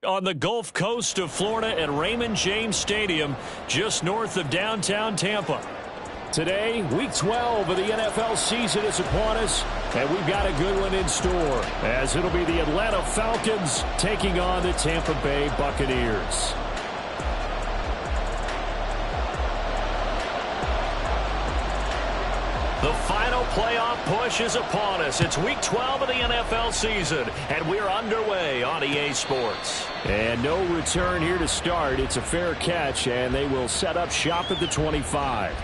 On the Gulf Coast of Florida at Raymond James Stadium, just north of downtown Tampa. Today, Week 12 of the NFL season is upon us, and we've got a good one in store, as it'll be the Atlanta Falcons taking on the Tampa Bay Buccaneers. The final playoff push is upon us. It's Week 12 of the NFL season, and we're underway on EA Sports. And no return here to start. It's a fair catch, and they will set up shop at the 25.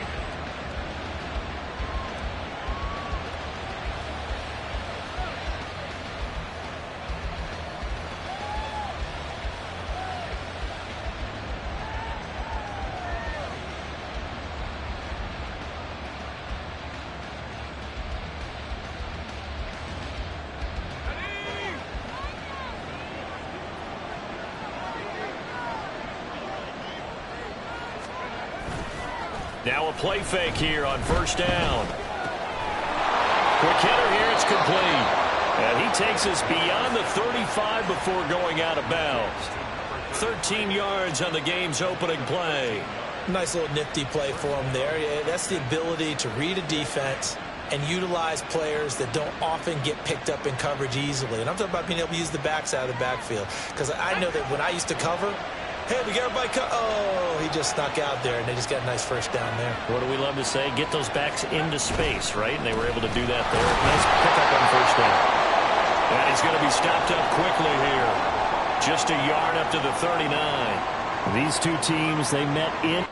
Now a play fake here on first down. Quick hitter here, it's complete. And he takes us beyond the 35 before going out of bounds. 13 yards on the game's opening play. Nice little nifty play for him there. Yeah, that's the ability to read a defense and utilize players that don't often get picked up in coverage easily. And I'm talking about being able to use the backside of the backfield. Because I know that when I used to cover, hey, we got everybody oh, he just snuck out there, and they just got a nice first down there. What do we love to say? Get those backs into space, right? And they were able to do that there. Nice pickup on first down. And he's going to be stopped up quickly here. Just a yard up to the 39. These two teams, they met in.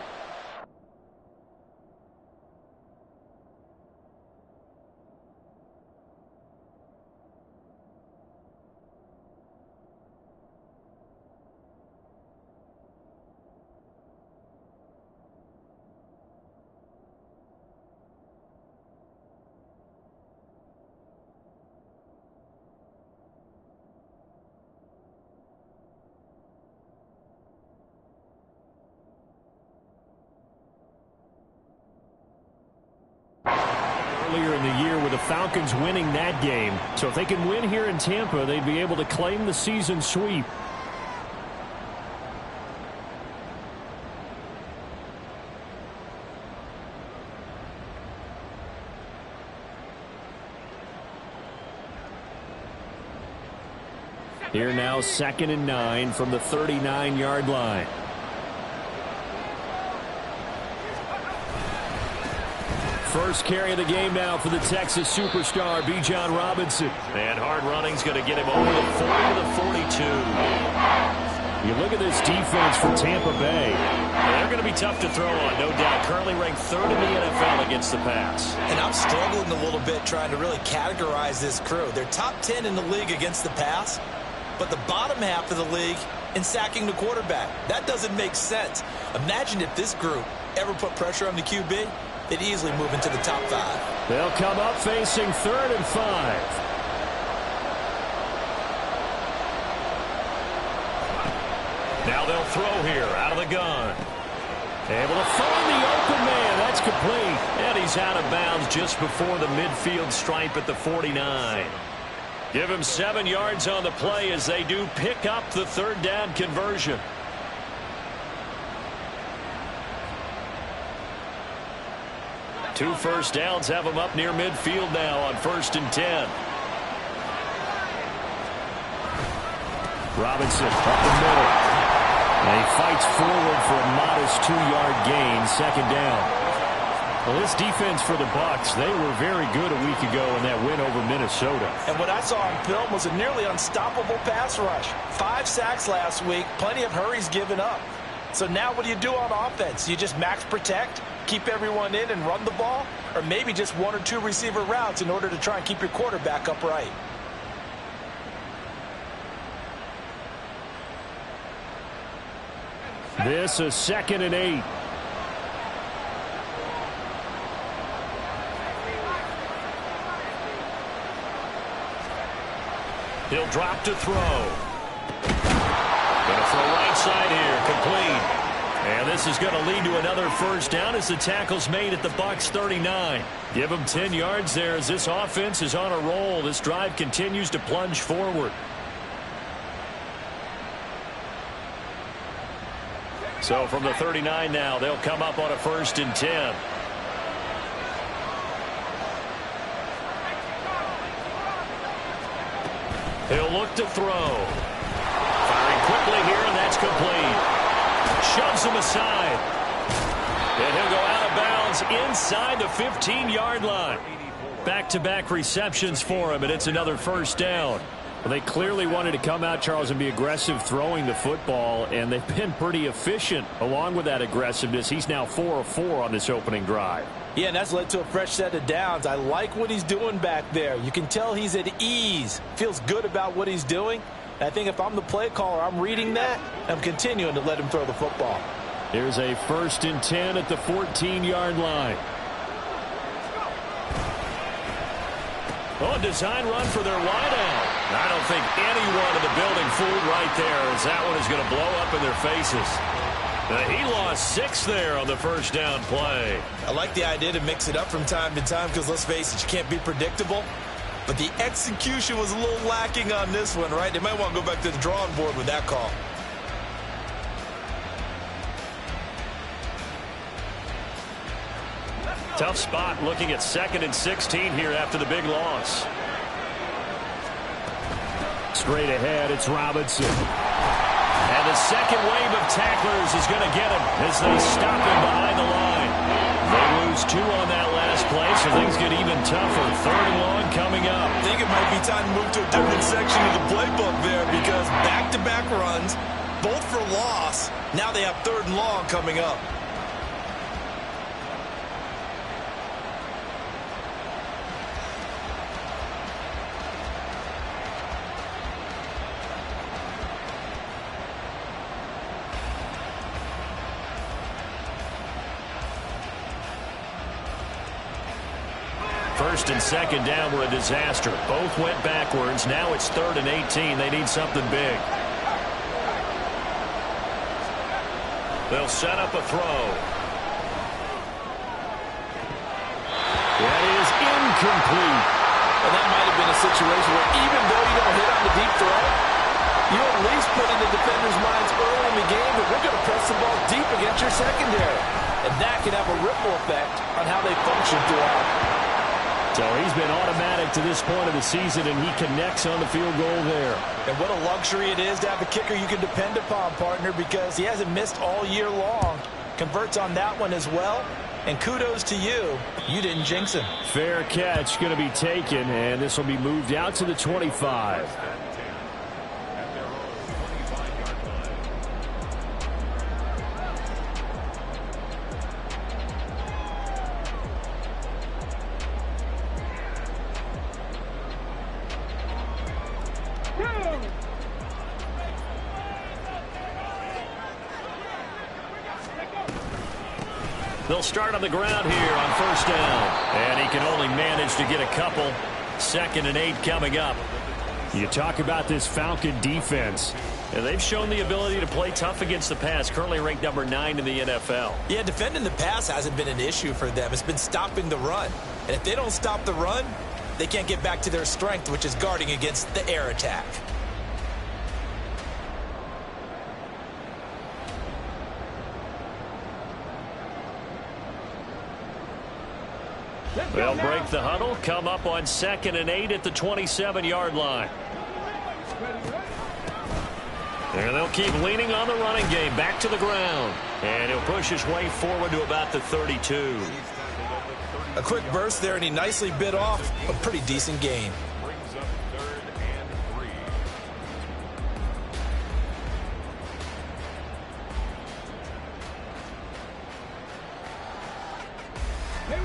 Earlier in the year with the Falcons winning that game. So if they can win here in Tampa, they'd be able to claim the season sweep. Here now, 2nd and 9 from the 39-yard line. First carry of the game now for the Texas superstar, Bijan Robinson. And hard running's going to get him over the 40 to the 42. You look at this defense for Tampa Bay. They're going to be tough to throw on, no doubt. Currently ranked 3rd in the NFL against the pass. And I'm struggling a little bit trying to really categorize this crew. They're top 10 in the league against the pass, but the bottom half of the league in sacking the quarterback. That doesn't make sense. Imagine if this group ever put pressure on the QB. They'd easily move into the top 5. They'll come up facing 3rd and 5. Now they'll throw here out of the gun. Able to find the open man. That's complete. And he's out of bounds just before the midfield stripe at the 49. Give him 7 yards on the play as they do pick up the 3rd down conversion. Two first downs have him up near midfield now on 1st and 10. Robinson up the middle. And he fights forward for a modest 2-yard gain, 2nd down. Well, this defense for the Bucs, they were very good a week ago in that win over Minnesota. And what I saw on film was a nearly unstoppable pass rush. 5 sacks last week, plenty of hurries given up. So now what do you do on offense? You just max protect, keep everyone in and run the ball, or maybe just 1 or 2 receiver routes in order to try and keep your quarterback upright. This is 2nd and 8. He'll drop to throw. Going to throw right side here, complete. And this is going to lead to another first down as the tackle's made at the Bucs 39. Give them 10 yards there as this offense is on a roll. This drive continues to plunge forward. So from the 39 now, they'll come up on a 1st and 10. He'll look to throw. Firing quickly here, and that's complete. Shoves him aside. And he'll go out of bounds inside the 15-yard line. Back-to-back receptions for him, and it's another 1st down. Well, they clearly wanted to come out, Charles, and be aggressive throwing the football, and they've been pretty efficient along with that aggressiveness. He's now 4 of 4 on this opening drive. Yeah, and that's led to a fresh set of downs. I like what he's doing back there. You can tell he's at ease. Feels good about what he's doing. And I think if I'm the play caller, I'm reading that. I'm continuing to let him throw the football. Here's a 1st and 10 at the 14-yard line. Oh, design run for their wideout. I don't think anyone in the building fooled right there, as that one is going to blow up in their faces. He lost 6 there on the 1st down play. I like the idea to mix it up from time to time because, let's face it, you can't be predictable. But the execution was a little lacking on this one, right? They might want to go back to the drawing board with that call. Tough spot looking at 2nd and 16 here after the big loss. Straight ahead, it's Robinson. And the second wave of tacklers is going to get him as they stop him behind the line. They lose 2 on that last play, so things get even tougher. 3rd and long coming up. I think it might be time to move to a different section of the playbook there because back-to-back runs, both for loss. Now they have 3rd and long coming up. First and second down were a disaster. Both went backwards. Now it's 3rd and 18. They need something big. They'll set up a throw. That is incomplete. And that might have been a situation where even though you don't hit on the deep throw, you at least put in the defender's minds early in the game that we're going to press the ball deep against your secondary. And that can have a ripple effect on how they function throughout. So he's been automatic to this point of the season, and he connects on the field goal there. And what a luxury it is to have a kicker you can depend upon, partner, because he hasn't missed all year long. Converts on that one as well. And kudos to you. You didn't jinx him. Fair catch going to be taken, and this will be moved out to the 25. They'll start on the ground here on 1st down. And he can only manage to get a couple. 2nd and 8 coming up. You talk about this Falcon defense. And they've shown the ability to play tough against the pass. Currently ranked number 9 in the NFL. Yeah, defending the pass hasn't been an issue for them. It's been stopping the run. And if they don't stop the run, they can't get back to their strength, which is guarding against the air attack. They'll break the huddle, come up on 2nd and 8 at the 27-yard line. And they'll keep leaning on the running game, back to the ground. And he'll push his way forward to about the 32. A quick burst there, and he nicely bit off a pretty decent gain.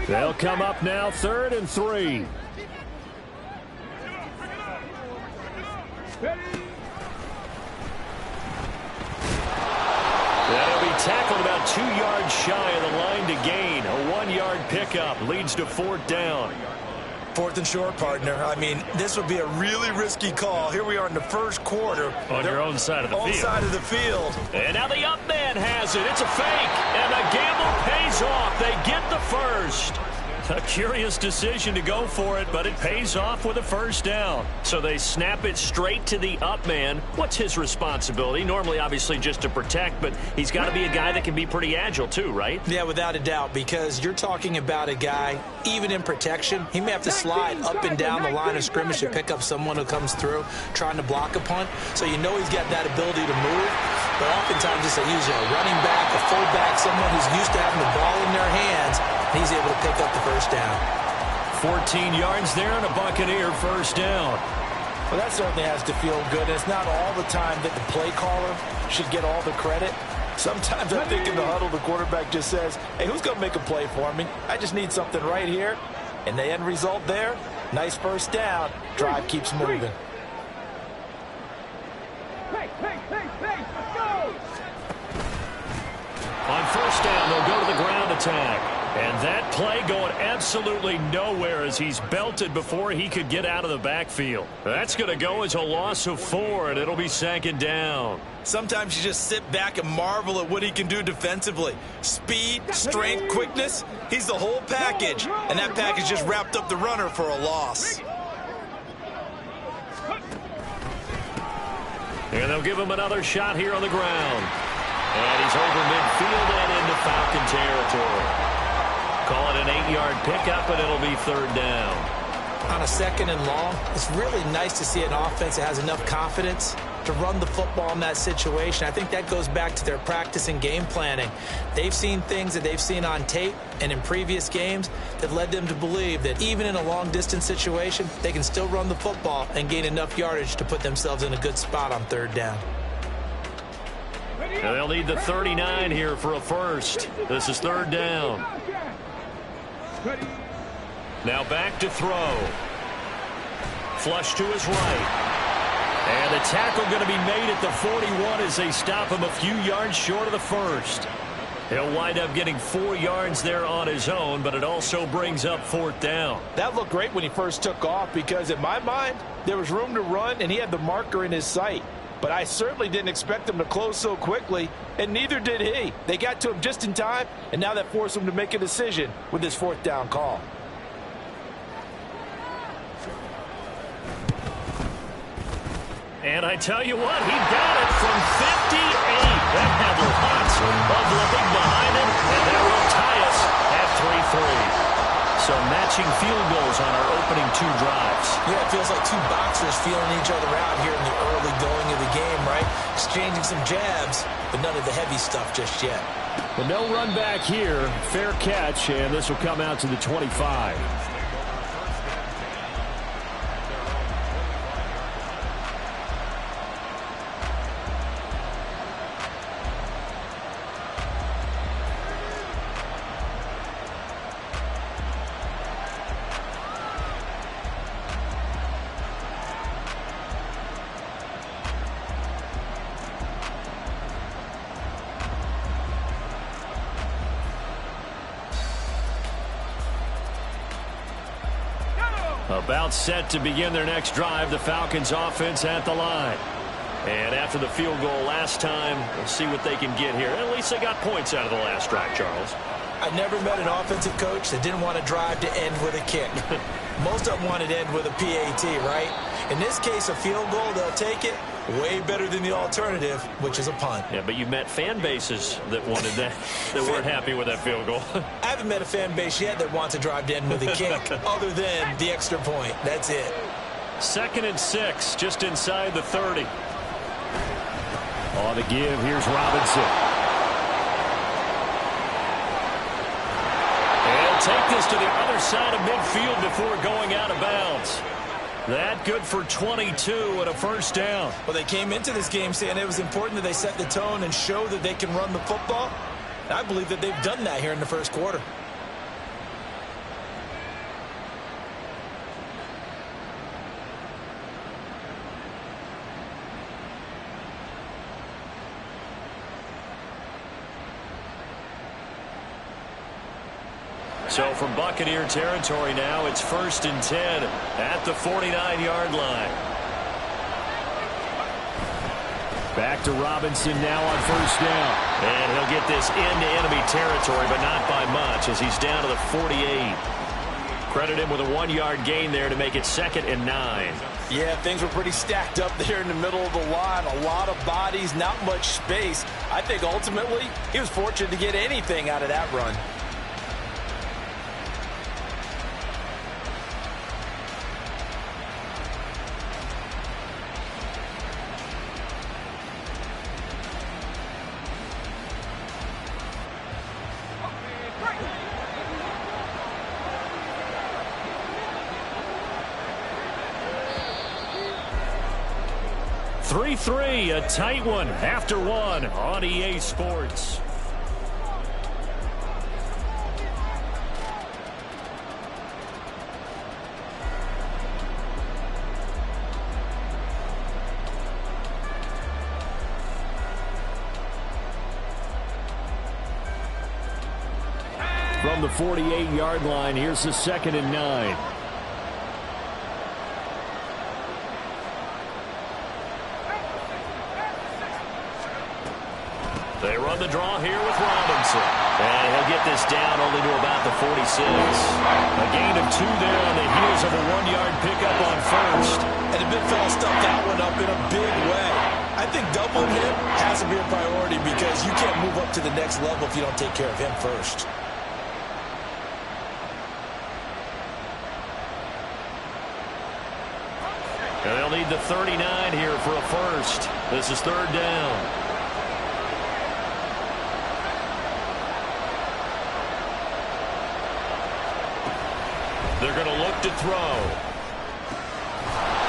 They'll come up now 3rd and 3. That'll be tackled about 2 yards shy of the line to gain. A 1-yard pickup leads to 4th down. 4th and short, partner. I mean, this would be a really risky call. Here we are in the 1st quarter. On your own side of the field. Own side of the field. And now the up man has it. It's a fake. And the gamble pays off. They get the first. A curious decision to go for it, but it pays off with a first down. So they snap it straight to the up man. What's his responsibility? Normally, obviously, just to protect, but he's got to be a guy that can be pretty agile too, right? Yeah, without a doubt, because you're talking about a guy, even in protection, he may have to slide up and down the line of scrimmage to pick up someone who comes through trying to block a punt. So you know he's got that ability to move, but oftentimes it's usually a running back, a fullback, someone who's used to having the ball in their hands. He's able to pick up the first down. 14 yards there and a Buccaneer first down. Well, that certainly has to feel good. And it's not all the time that the play caller should get all the credit. Sometimes I think in the huddle, the quarterback just says, hey, who's going to make a play for me? I just need something right here. And the end result there, nice first down. Drive keeps moving. Let's go! On first down, they'll go to the ground attack. And that play going absolutely nowhere as he's belted before he could get out of the backfield. That's going to go as a loss of 4, and it'll be second down. Sometimes you just sit back and marvel at what he can do defensively. Speed, strength, quickness, he's the whole package. And that package just wrapped up the runner for a loss. And they'll give him another shot here on the ground. And he's over midfield and into Falcon territory. Call it an 8-yard pickup, and it'll be third down. On a second and long, it's really nice to see an offense that has enough confidence to run the football in that situation. I think that goes back to their practice and game planning. They've seen things that they've seen on tape and in previous games that led them to believe that even in a long-distance situation, they can still run the football and gain enough yardage to put themselves in a good spot on third down. And they'll need the 39 here for a first. This is third down. Now back to throw. Flush to his right. And the tackle going to be made at the 41 as they stop him a few yards short of the first. He'll wind up getting 4 yards there on his own, but it also brings up fourth down. That looked great when he first took off because in my mind, there was room to run and he had the marker in his sight. But I certainly didn't expect him to close so quickly, and neither did he. They got to him just in time, and now that forced him to make a decision with this fourth down call. And I tell you what, he got it from 58. That had lots of looking behind him, and that will tie us at 3-3. So matching field goals on our opening 2 drives. Yeah, it feels like 2 boxers feeling each other out here in the early going of the game, right? Exchanging some jabs, but none of the heavy stuff just yet. But no run back here. Fair catch, and this will come out to the 25. About set to begin their next drive, the Falcons offense at the line. And after the field goal last time, we'll see what they can get here. At least they got points out of the last drive, Charles. I never met an offensive coach that didn't want to drive to end with a kick. Most of them want to end with a PAT, right? In this case, a field goal, they'll take it. Way better than the alternative, which is a punt. Yeah, but you've met fan bases that wanted that, that weren't happy with that field goal. I haven't met a fan base yet that wants to drive to end with a kick, other than the extra point. That's it. 2nd and 6, just inside the 30. On the give, here's Robinson. And take this to the other side of midfield before going out of bounds. That good for 22 and a first down. Well, they came into this game saying it was important that they set the tone and show that they can run the football. I believe that they've done that here in the first quarter. So from Buccaneer territory now, it's 1st and 10 at the 49-yard line. Back to Robinson now on first down. And he'll get this into enemy territory, but not by much as he's down to the 48. Credit him with a 1-yard gain there to make it 2nd and 9. Yeah, things were pretty stacked up there in the middle of the line. A lot of bodies, not much space. I think ultimately he was fortunate to get anything out of that run. Three, a tight one after one on EA Sports. From the 48-yard line, here's the 2nd and 9. They run the draw here with Robinson. And he'll get this down only to about the 46. A gain of 2 there on the heels of a 1-yard pickup on first. And the big fella stuffed that one up in a big way. I think doubling him has to be a priority because you can't move up to the next level if you don't take care of him first. And they'll need the 39 here for a first. This is 3rd down. They're going to look to throw.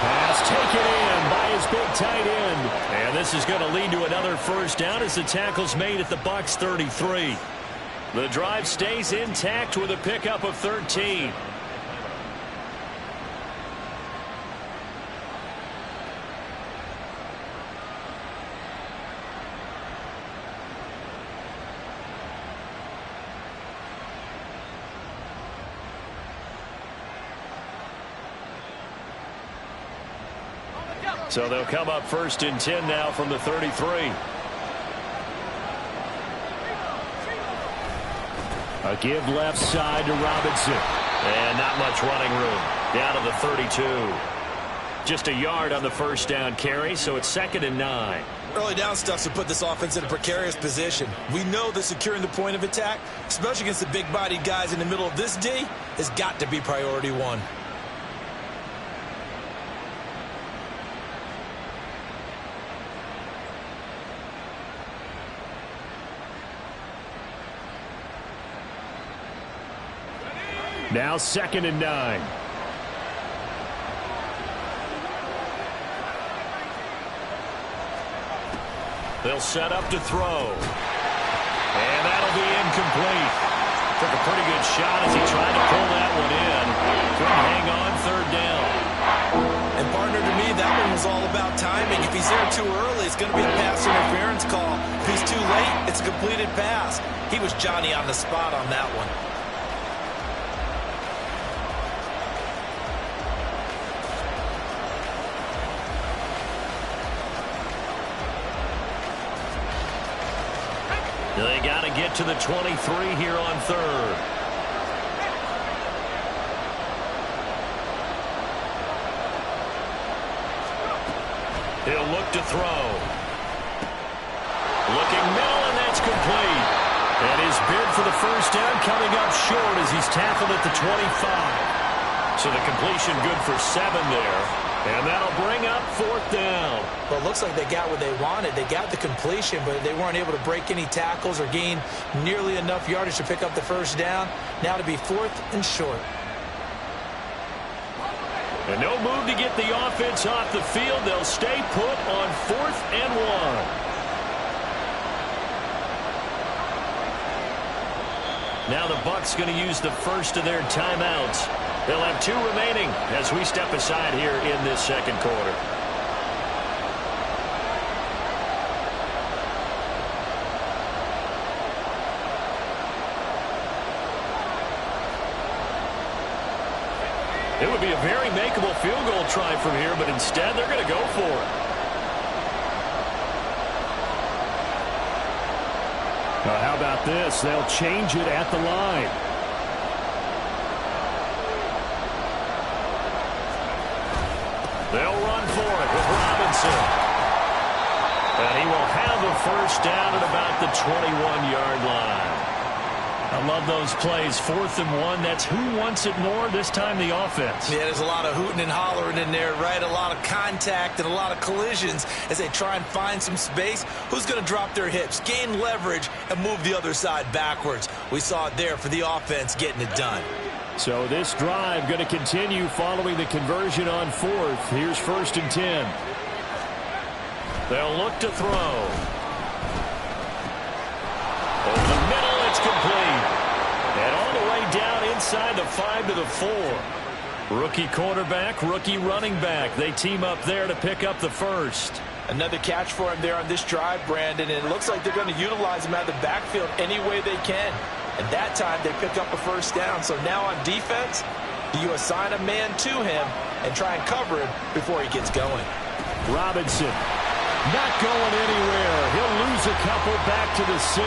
Pass taken in by his big tight end. And this is going to lead to another first down as the tackle's made at the Bucs 33. The drive stays intact with a pickup of 13. So they'll come up 1st and 10 now from the 33. A give left side to Robinson. And not much running room. Down to the 32. Just a yard on the first down carry, so it's 2nd and 9. Early down stuff to put this offense in a precarious position. We know that securing the point of attack, especially against the big-bodied guys in the middle of this D, has got to be priority 1. Now 2nd and 9. They'll set up to throw. And that'll be incomplete. Took a pretty good shot as he tried to pull that one in. Couldn't hang on 3rd down. And partner, to me, that one was all about timing. If he's there too early, it's going to be a pass interference call. If he's too late, it's a completed pass. He was Johnny on the spot on that one. They got to get to the 23 here on 3rd. He'll look to throw. Looking middle, and that's complete. And his bid for the first down coming up short as he's tackled at the 25. So the completion good for 7 there. And that'll bring up 4th down. Well, it looks like they got what they wanted. They got the completion, but they weren't able to break any tackles or gain nearly enough yardage to pick up the first down. Now to be 4th and short. And no move to get the offense off the field. They'll stay put on 4th and 1. Now the Bucs going to use the first of their timeouts. They'll have 2 remaining as we step aside here in this 2nd quarter. It would be a very makeable field goal try from here, but instead they're going to go for it. How about this? They'll change it at the line. They'll run for it with Robinson. And he will have the first down at about the 21-yard line. I love those plays. 4th and 1. That's who wants it more, this time the offense. Yeah, there's a lot of hooting and hollering in there, right? A lot of contact and a lot of collisions as they try and find some space. Who's going to drop their hips, gain leverage, and move the other side backwards? We saw it there for the offense getting it done. So this drive going to continue following the conversion on 4th. Here's 1st and 10. They'll look to throw. Over the middle, it's complete. And all the way down inside the 5 to the 4. Rookie quarterback, rookie running back. They team up there to pick up the first. Another catch for him there on this drive, Brandon, and it looks like they're going to utilize him out of the backfield any way they can. And that time they pick up a first down. So now on defense, you assign a man to him and try and cover him before he gets going. Robinson not going anywhere. He'll lose a couple back to the 6.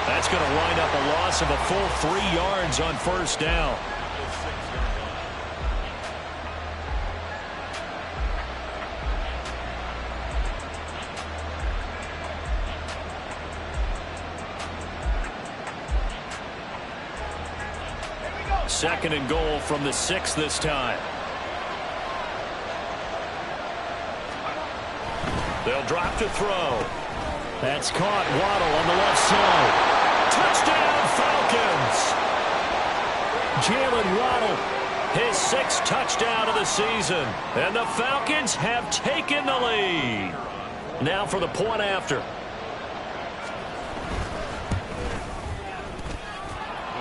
That's going to wind up a loss of a full 3 yards on first down. Second and goal from the 6 this time. They'll drop to throw. That's caught. Waddle on the left side. Touchdown, Falcons! Jalen Waddle, his 6th touchdown of the season. And the Falcons have taken the lead. Now for the point after.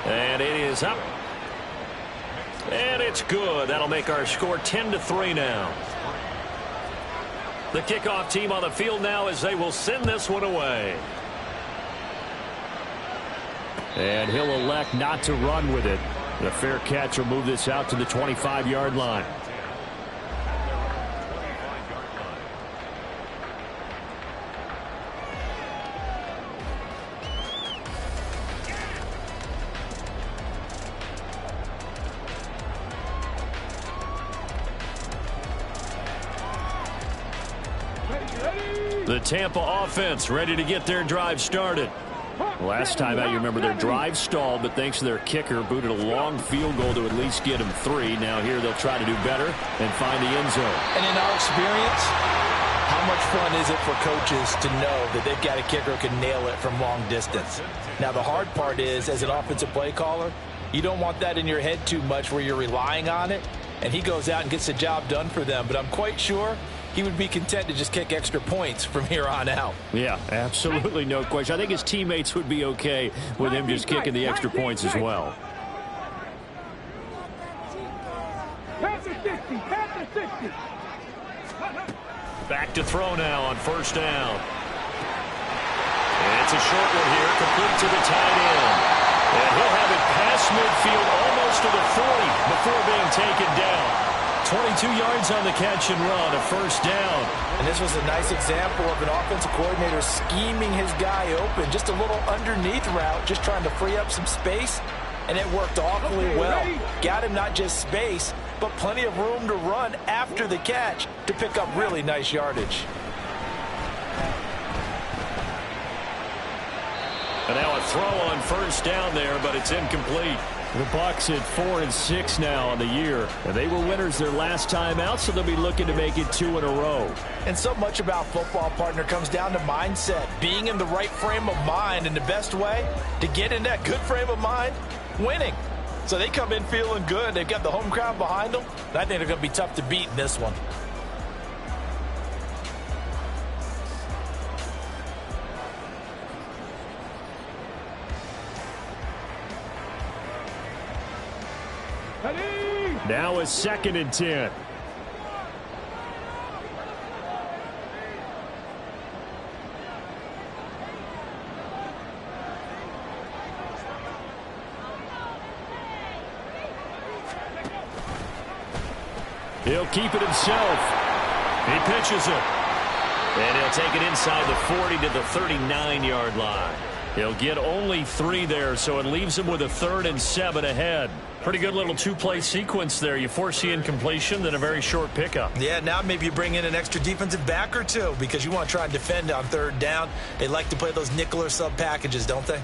And it is up. And it's good. That'll make our score 10-3 now. The kickoff team on the field now as they will send this one away. And he'll elect not to run with it. The fair catch will move this out to the 25-yard line. The Tampa offense ready to get their drive started. Last time out, you remember their drive stalled, but thanks to their kicker, booted a long field goal to at least get them 3. Now here they'll try to do better and find the end zone. And in our experience, how much fun is it for coaches to know that they've got a kicker who can nail it from long distance? Now the hard part is, as an offensive play caller, you don't want that in your head too much where you're relying on it, and he goes out and gets the job done for them. But I'm quite sure he would be content to just kick extra points from here on out. Yeah, absolutely no question. I think his teammates would be okay with him just kicking the extra points as well. Back to throw now on first down. And it's a short one here, complete to the tight end. And he'll have it past midfield almost to the 40 before being taken down. 22 yards on the catch and run, a first down. And this was a nice example of an offensive coordinator scheming his guy open. Just a little underneath route, just trying to free up some space. And it worked awfully well. Got him not just space, but plenty of room to run after the catch to pick up really nice yardage. And now a throw on first down there, but it's incomplete. The Bucs at 4-6 now on the year. And they were winners their last time out, so they'll be looking to make it 2 in a row. And so much about football, partner, comes down to mindset. Being in the right frame of mind, and the best way to get in that good frame of mind, winning. So they come in feeling good. They've got the home crowd behind them. And I think they're going to be tough to beat in this one. Now a 2nd and 10. He'll keep it himself. He pitches it. And he'll take it inside the 40 to the 39-yard line. He'll get only 3 there, so it leaves him with a 3rd and 7 ahead. Pretty good little two-play sequence there. You force the incompletion, then a very short pickup. Yeah, now maybe you bring in an extra defensive back or two because you want to try and defend on third down. They like to play those nickel or sub packages, don't they?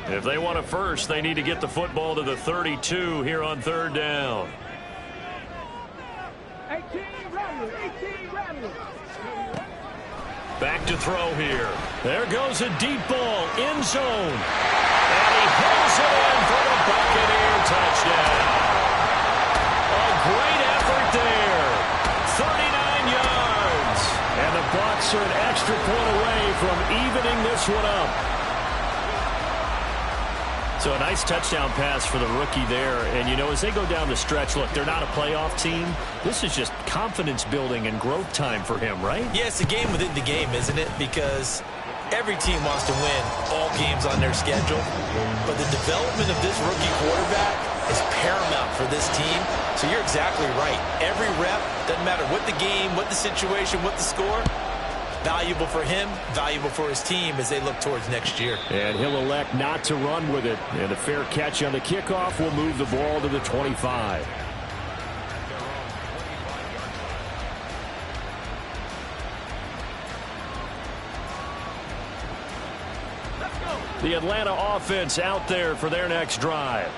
If they want it first, they need to get the football to the 32 here on third down. 18 Rattlers. Back to throw here. There goes a deep ball, end zone. And he pulls it in for the Buccaneer touchdown. A great effort there. 39 yards. And the Bucs are an extra point away from evening this one up. So a nice touchdown pass for the rookie there. And, you know, as they go down the stretch, look, they're not a playoff team. This is just confidence building and growth time for him, right? Yeah, it's a game within the game, isn't it? Because every team wants to win all games on their schedule. But the development of this rookie quarterback is paramount for this team. So you're exactly right. Every rep, doesn't matter what the game, what the situation, what the score, valuable for him, valuable for his team as they look towards next year. And he'll elect not to run with it. And a fair catch on the kickoff will move the ball to the 25. The Atlanta offense out there for their next drive.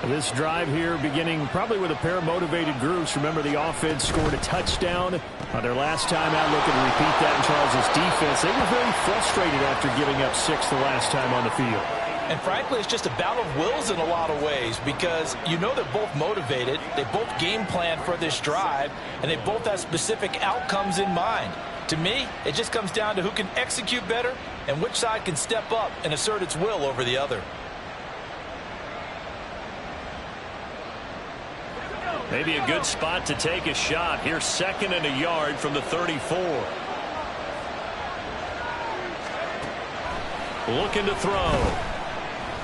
This drive here beginning probably with a pair of motivated groups. Remember, the offense scored a touchdown on their last time out. Looking to repeat that in Charles' defense. They were very frustrated after giving up 6 the last time on the field. And frankly, it's just a battle of wills in a lot of ways because you know they're both motivated. They both game plan for this drive, and they both have specific outcomes in mind. To me, it just comes down to who can execute better and which side can step up and assert its will over the other. Maybe a good spot to take a shot. Here's 2nd and a yard from the 34. Looking to throw.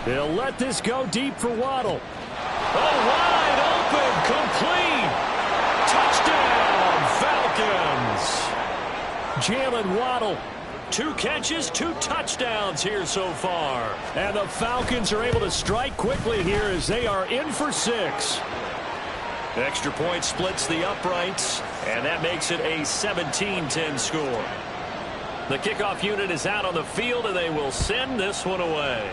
They'll let this go deep for Waddle. Oh, wide open, complete. Touchdown, Falcons. Jalen Waddle. 2 catches, 2 touchdowns here so far. And the Falcons are able to strike quickly here as they are in for 6. Extra point splits the uprights, and that makes it a 17-10 score. The kickoff unit is out on the field, and they will send this one away.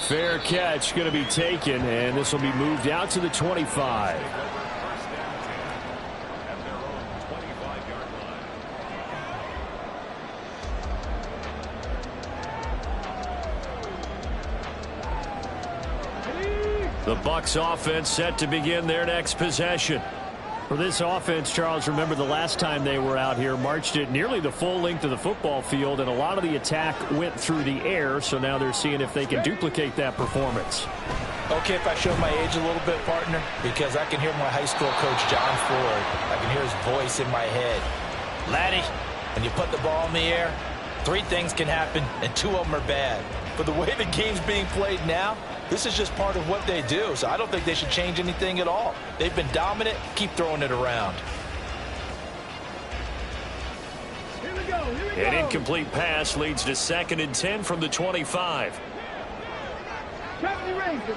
Fair catch going to be taken, and this will be moved out to the 25. The Bucs offense set to begin their next possession. For this offense, Charles, remember the last time they were out here, marched it nearly the full length of the football field, and a lot of the attack went through the air, so now they're seeing if they can duplicate that performance. Okay, if I show my age a little bit, partner, because I can hear my high school coach, John Ford. I can hear his voice in my head. Laddie, when you put the ball in the air, 3 things can happen, and 2 of them are bad. But the way the game's being played now, this is just part of what they do, so I don't think they should change anything at all. They've been dominant. Keep throwing it around. Here we go. An incomplete pass leads to 2nd and 10 from the 25. 70 Rangers.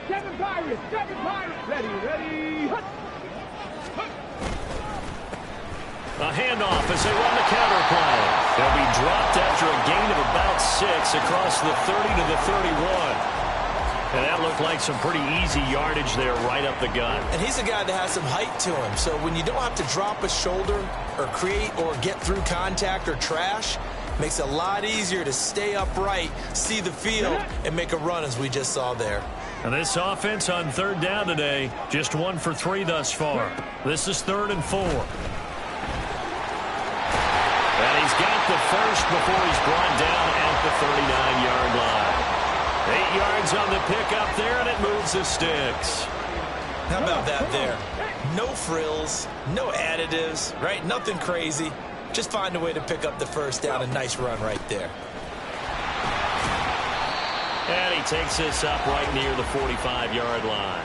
7 Pirates. Ready. Hut. A handoff as they run the counter play. They'll be dropped after a gain of about 6 across the 30 to the 31. And that looked like some pretty easy yardage there right up the gut. And he's a guy that has some height to him. So when you don't have to drop a shoulder or create or get through contact or trash, makes it a lot easier to stay upright, see the field, and make a run as we just saw there. And this offense on 3rd down today, just 1 for 3 thus far. This is 3rd and 4. And he's got the first before he's brought down at the 39-yard line. 8 yards on the pickup there, and it moves the sticks. How about that there? No frills, no additives, right? Nothing crazy. Just find a way to pick up the first down. A nice run right there. And he takes this up right near the 45-yard line.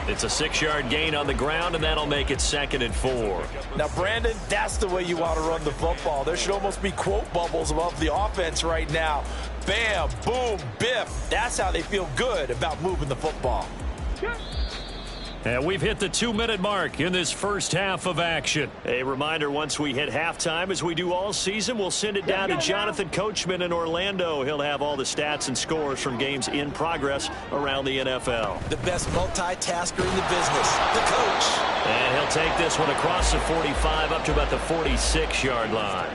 It's a 6-yard gain on the ground, and that'll make it 2nd and 4. Now, Brandon, that's the way you want to run the football. There should almost be quote bubbles above the offense right now. Bam, boom, biff. That's how they feel good about moving the football. And we've hit the 2-minute mark in this first half of action. A reminder, once we hit halftime, as we do all season, we'll send it down to Jonathan Coachman in Orlando. He'll have all the stats and scores from games in progress around the NFL. The best multitasker in the business, the coach. And he'll take this one across the 45 up to about the 46-yard line.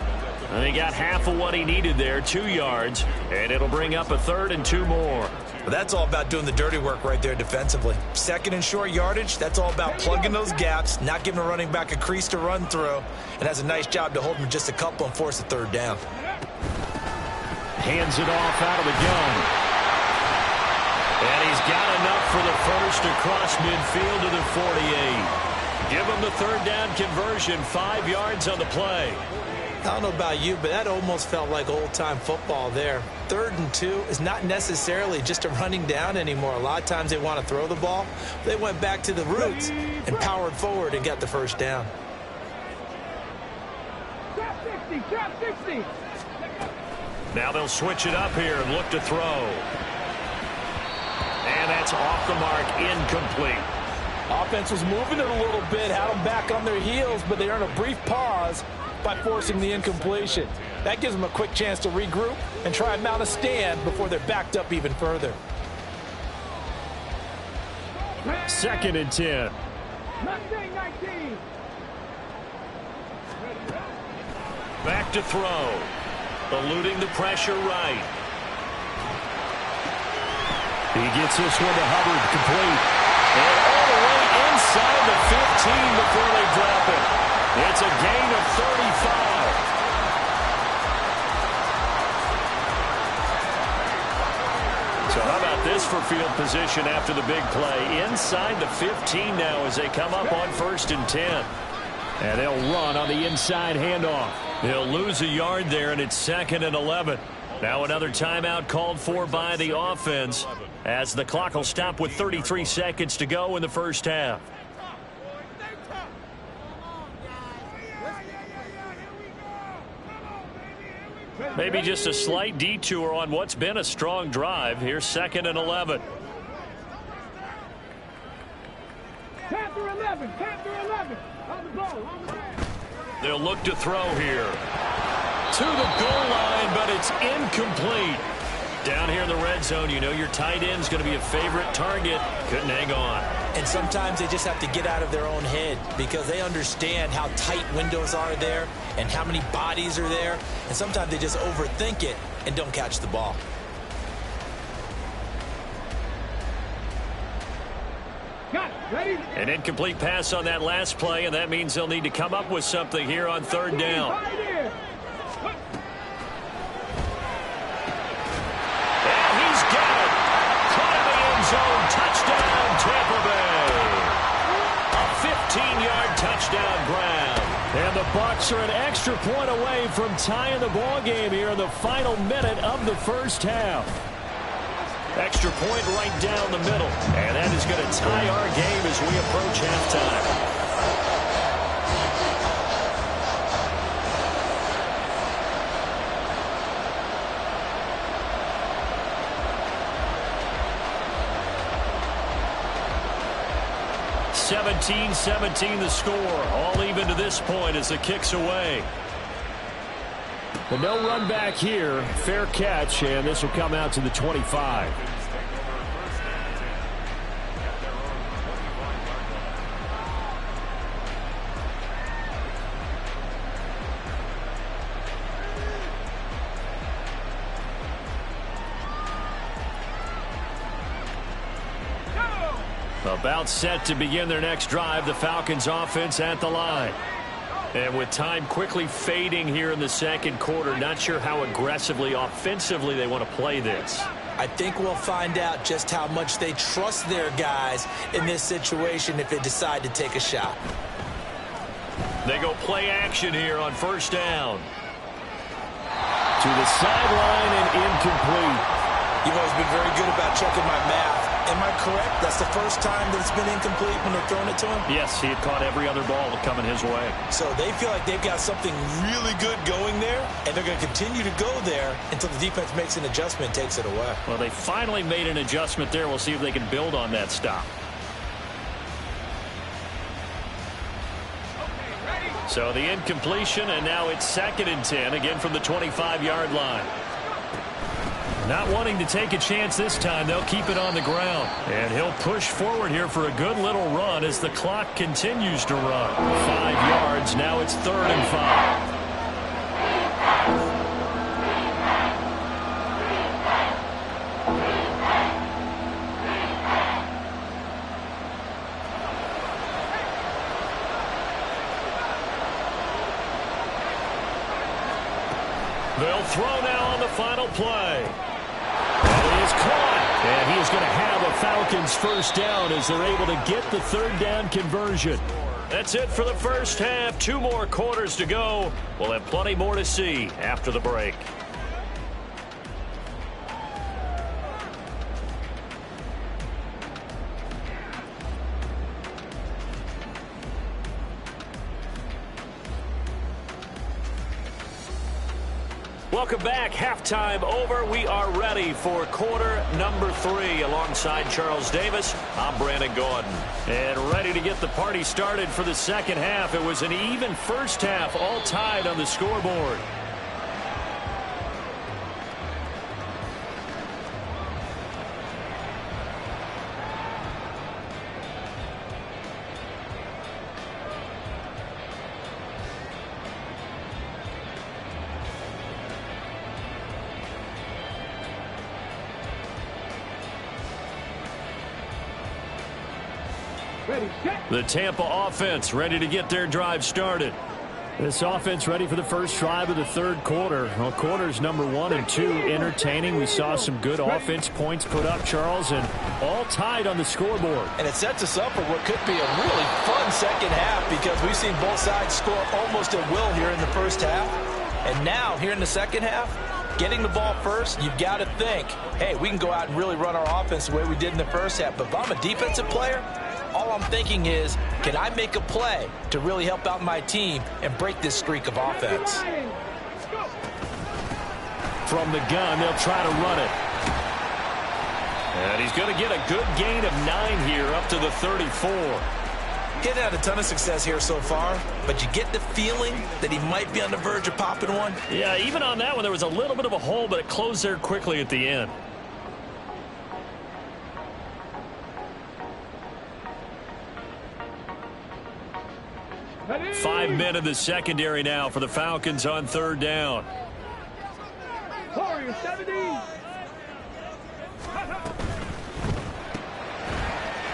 And he got half of what he needed there, 2 yards, and it'll bring up a 3rd and 2 more. But that's all about doing the dirty work right there defensively. 2nd and short yardage, that's all about plugging those gaps, not giving a running back a crease to run through, and has a nice job to hold him just a couple and force a 3rd down. Hands it off out of the gun. And he's got enough for the first across midfield to the 48. Give him the 3rd down conversion, 5 yards on the play. I don't know about you, but that almost felt like old-time football there. 3rd and 2 is not necessarily just a running down anymore. A lot of times they want to throw the ball. They went back to the roots and powered forward and got the first down. Trap 60, trap 60. Now they'll switch it up here and look to throw. And that's off the mark, incomplete. Offense was moving it a little bit, had them back on their heels, but they earned a brief pause by forcing the incompletion. That gives them a quick chance to regroup and try and mount a stand before they're backed up even further. 2nd and 10. Mustang 19. Back to throw. Eluding the pressure right. He gets this one to Hubbard, complete. And all the way inside the 15 before they drop it. It's a gain of 35. So how about this for field position after the big play? Inside the 15 now as they come up on 1st and 10. And they'll run on the inside handoff. They'll lose a yard there, and it's 2nd and 11. Now another timeout called for by the offense as the clock will stop with 33 seconds to go in the first half. Maybe just a slight detour on what's been a strong drive. Here's 2nd and 11. Panther 11, Panther 11. On the ball, on the ball. They'll look to throw here. To the goal line, but it's incomplete. Down here in the red zone, you know your tight end's going to be a favorite target. Couldn't hang on. And sometimes they just have to get out of their own head because they understand how tight windows are there and how many bodies are there. And sometimes they just overthink it and don't catch the ball. Got it, ready? An incomplete pass on that last play, and that means they'll need to come up with something here on 3rd down. Right here. And he's got it. Caught in the end zone. Touchdown, Tampa Bay. A 15-yard touchdown grab. And the Bucs are an extra point away from tying the ball game here in the final minute of the first half. Extra point right down the middle. And that is going to tie our game as we approach halftime. (17-17) the score. All even to this point as the kick's away. But no run back here. Fair catch, and this will come out to the 25. About set to begin their next drive, the Falcons offense at the line. And with time quickly fading here in the second quarter, not sure how aggressively, offensively they want to play this. I think we'll find out just how much they trust their guys in this situation if they decide to take a shot. They go play action here on 1st down. To the sideline and incomplete. You've always been very good about checking my math. Am I correct? That's the first time that it's been incomplete when they're throwing it to him? Yes, he had caught every other ball coming his way. So they feel like they've got something really good going there, and they're going to continue to go there until the defense makes an adjustment and takes it away. Well, they finally made an adjustment there. We'll see if they can build on that stop. So the incompletion, and now it's 2nd and 10, again from the 25-yard line. Not wanting to take a chance this time, they'll keep it on the ground. And he'll push forward here for a good little run as the clock continues to run. 5 yards, now it's 3rd and 5. They'll throw now on the final play. And it is caught. And he is going to have a Falcons first down as they're able to get the 3rd down conversion. That's it for the first half. 2 more quarters to go. We'll have plenty more to see after the break. Welcome back. Halftime over. We are ready for quarter number 3. Alongside Charles Davis, I'm Brandon Gordon. And ready to get the party started for the second half. It was an even first half, all tied on the scoreboard. The Tampa offense ready to get their drive started. This offense ready for the first drive of the 3rd quarter. Well, quarters number 1 and 2 entertaining. We saw some good offense points put up, Charles, and all tied on the scoreboard. And it sets us up for what could be a really fun second half because we've seen both sides score almost at will here in the first half. And now, here in the second half, getting the ball first, you've got to think, hey, we can go out and really run our offense the way we did in the first half. But if I'm a defensive player, all I'm thinking is, can I make a play to really help out my team and break this streak of offense? From the gun, they'll try to run it. And he's going to get a good gain of 9 here up to the 34. Getting had a ton of success here so far, but you get the feeling that he might be on the verge of popping one. Yeah, even on that one, there was a little bit of a hole, but it closed there quickly at the end. Five men in the secondary now for the Falcons on 3rd down.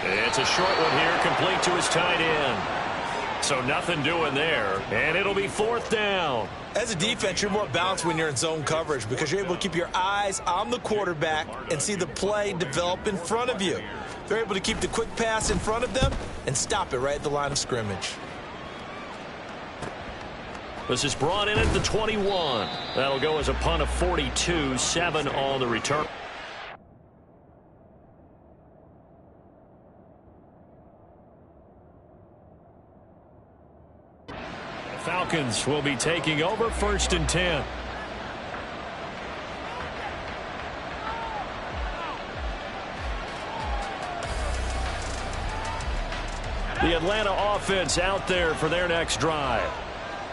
It's a short one here, complete to his tight end. So nothing doing there, and it'll be 4th down. As a defense, you're more balanced when you're in zone coverage because you're able to keep your eyes on the quarterback and see the play develop in front of you. They're able to keep the quick pass in front of them and stop it right at the line of scrimmage. This is brought in at the 21. That'll go as a punt of 42, 7 on the return. Falcons will be taking over 1st and 10. The Atlanta offense out there for their next drive.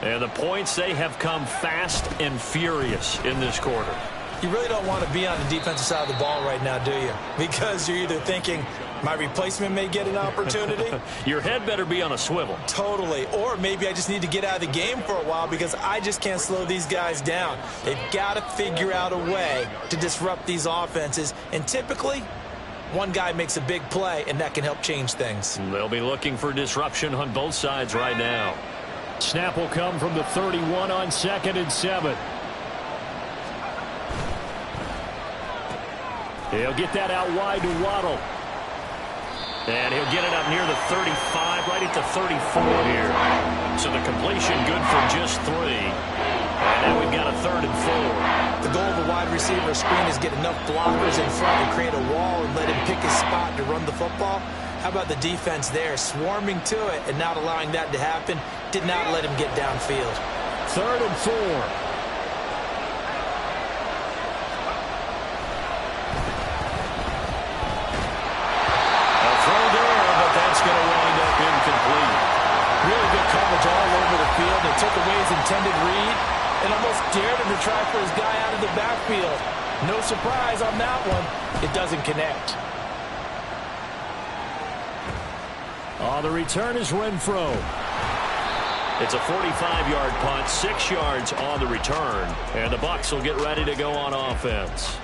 And the points, they have come fast and furious in this quarter. You really don't want to be on the defensive side of the ball right now, do you? Because you're either thinking, my replacement may get an opportunity. Your head better be on a swivel. Totally. Or maybe I just need to get out of the game for a while because I just can't slow these guys down. They've got to figure out a way to disrupt these offenses. And typically, one guy makes a big play, and that can help change things. They'll be looking for disruption on both sides right now. Snap will come from the 31 on 2nd and 7. He'll get that out wide to Waddle. And he'll get it up near the 35, right at the 34 here. So the completion good for just 3. And now we've got a 3rd and 4. The goal of a wide receiver screen is get enough blockers in front to create a wall and let him pick his spot to run the football. How about the defense there, swarming to it and not allowing that to happen? Did not let him get downfield. 3rd and 4. A throw there, but that's going to wind up incomplete. Really good coverage all over the field. It took away his intended read and almost dared him to try for his guy out of the backfield. No surprise on that one. It doesn't connect. On the return is Renfro. It's a 45-yard punt, 6 yards on the return, and the Bucs will get ready to go on offense.